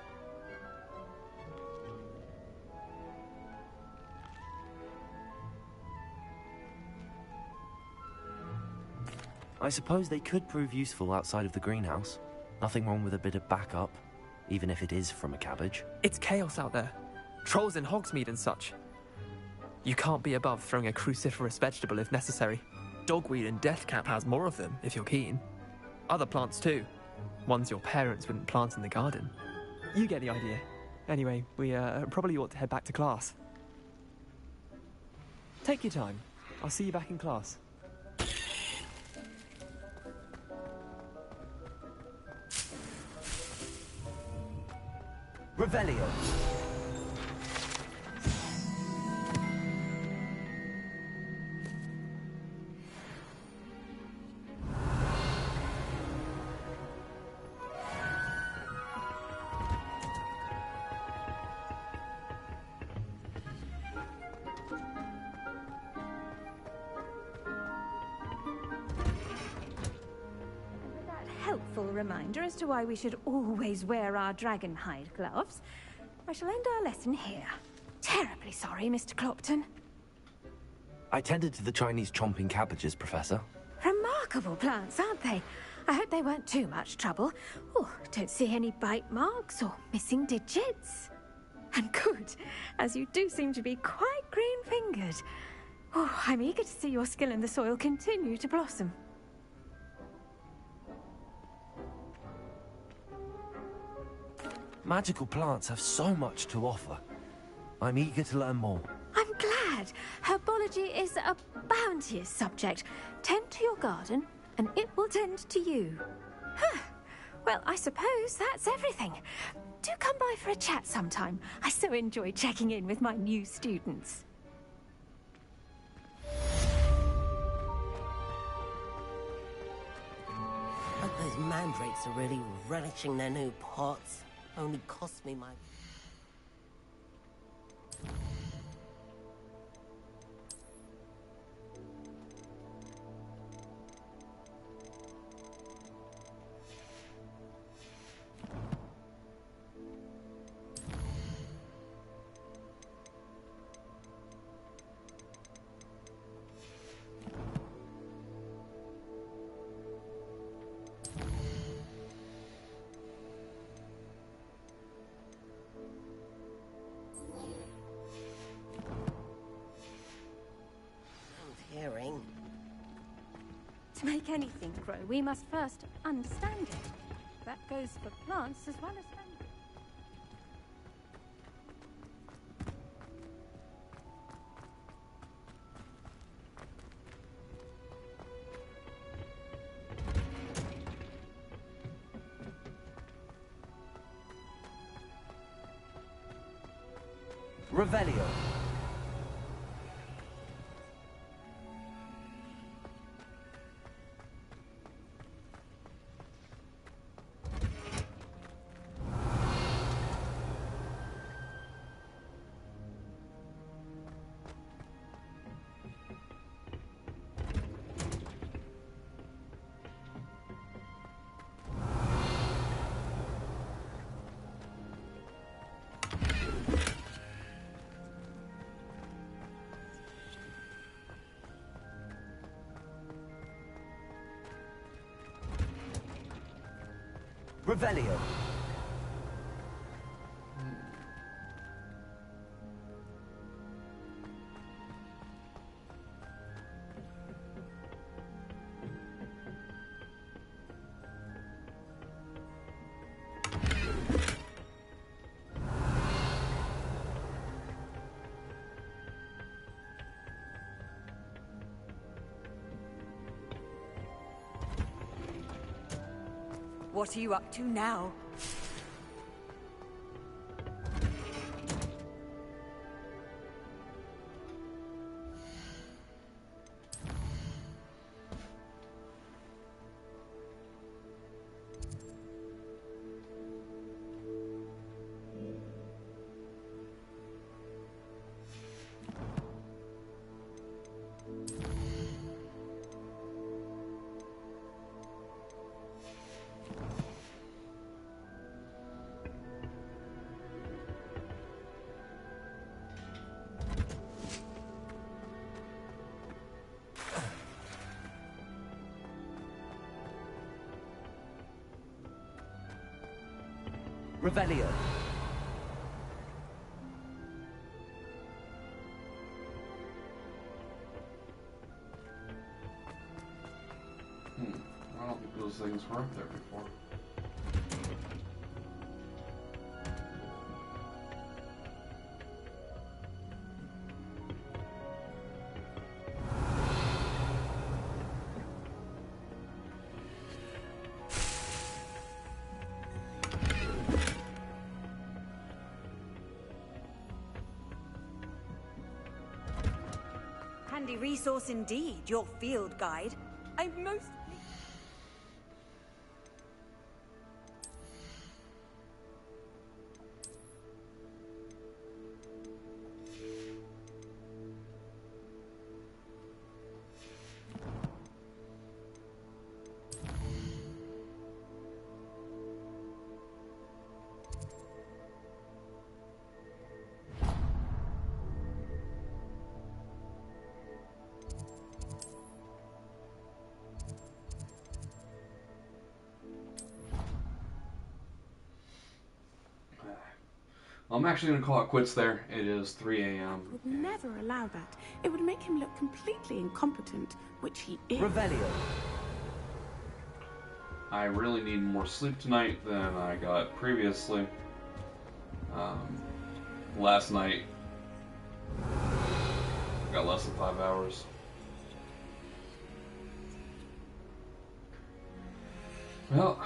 I suppose they could prove useful outside of the greenhouse. Nothing wrong with a bit of backup, even if it is from a cabbage. It's chaos out there. Trolls in Hogsmeade and such. You can't be above throwing a cruciferous vegetable if necessary. Dogweed and deathcap has more of them, if you're keen. Other plants too. Ones your parents wouldn't plant in the garden. You get the idea. Anyway, we probably ought to head back to class. Take your time. I'll see you back in class. Revelio. Helpful reminder as to why we should always wear our dragon hide gloves. I shall end our lesson here. Terribly sorry, Mr. Clopton. I tended to the Chinese chomping cabbages, Professor. Remarkable plants, aren't they? I hope they weren't too much trouble. Oh, don't see any bite marks or missing digits. And good, as you do seem to be quite green-fingered. Oh, I'm eager to see your skill in the soil continue to blossom. Magical plants have so much to offer. I'm eager to learn more. I'm glad. Herbology is a bounteous subject. Tend to your garden, and it will tend to you. Huh. Well, I suppose that's everything. Do come by for a chat sometime. I so enjoy checking in with my new students. But those mandrakes are really relishing their new pots. Only cost me my... hearing. To make anything grow, we must first understand it. That goes for plants as well as language. Revelio. Revelio. What are you up to now? Revelio. I don't think those things were up there before. Handy resource indeed, your field guide. I'm most... I'm actually going to call it quits there. It is 3 a.m. Would never allow that. It would make him look completely incompetent, which he is. Revelio. I really need more sleep tonight than I got previously. Last night, I got less than 5 hours. Well,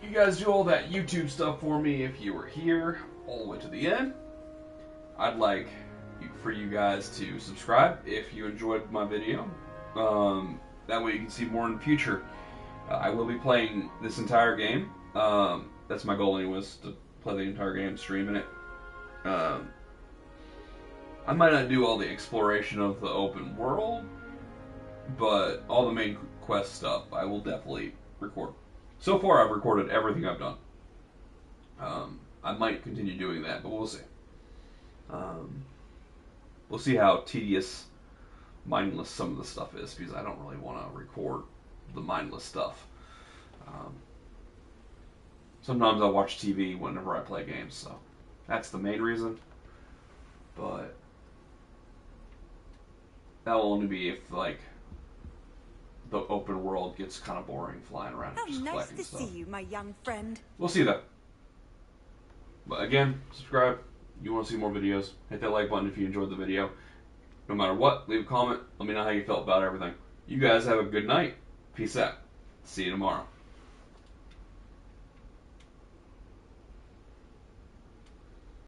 you guys do all that YouTube stuff for me if you were here all the way to the end. I'd like for you guys to subscribe if you enjoyed my video. That way you can see more in the future. I will be playing this entire game. That's my goal anyways, to play the entire game, streaming it. I might not do all the exploration of the open world, but all the main quest stuff I will definitely record. So far I've recorded everything I've done. I might continue doing that, but we'll see. We'll see how tedious, mindless some of the stuff is, because I don't really want to record the mindless stuff. Sometimes I watch TV whenever I play games, so that's the main reason. But that will only be if, like, the open world gets kind of boring flying around How and just nice collecting to stuff. see you, my young friend. We'll see that. But again, subscribe. You want to see more videos, hit that like button if you enjoyed the video. No matter what, leave a comment. Let me know how you felt about everything. You guys have a good night. Peace out. See you tomorrow.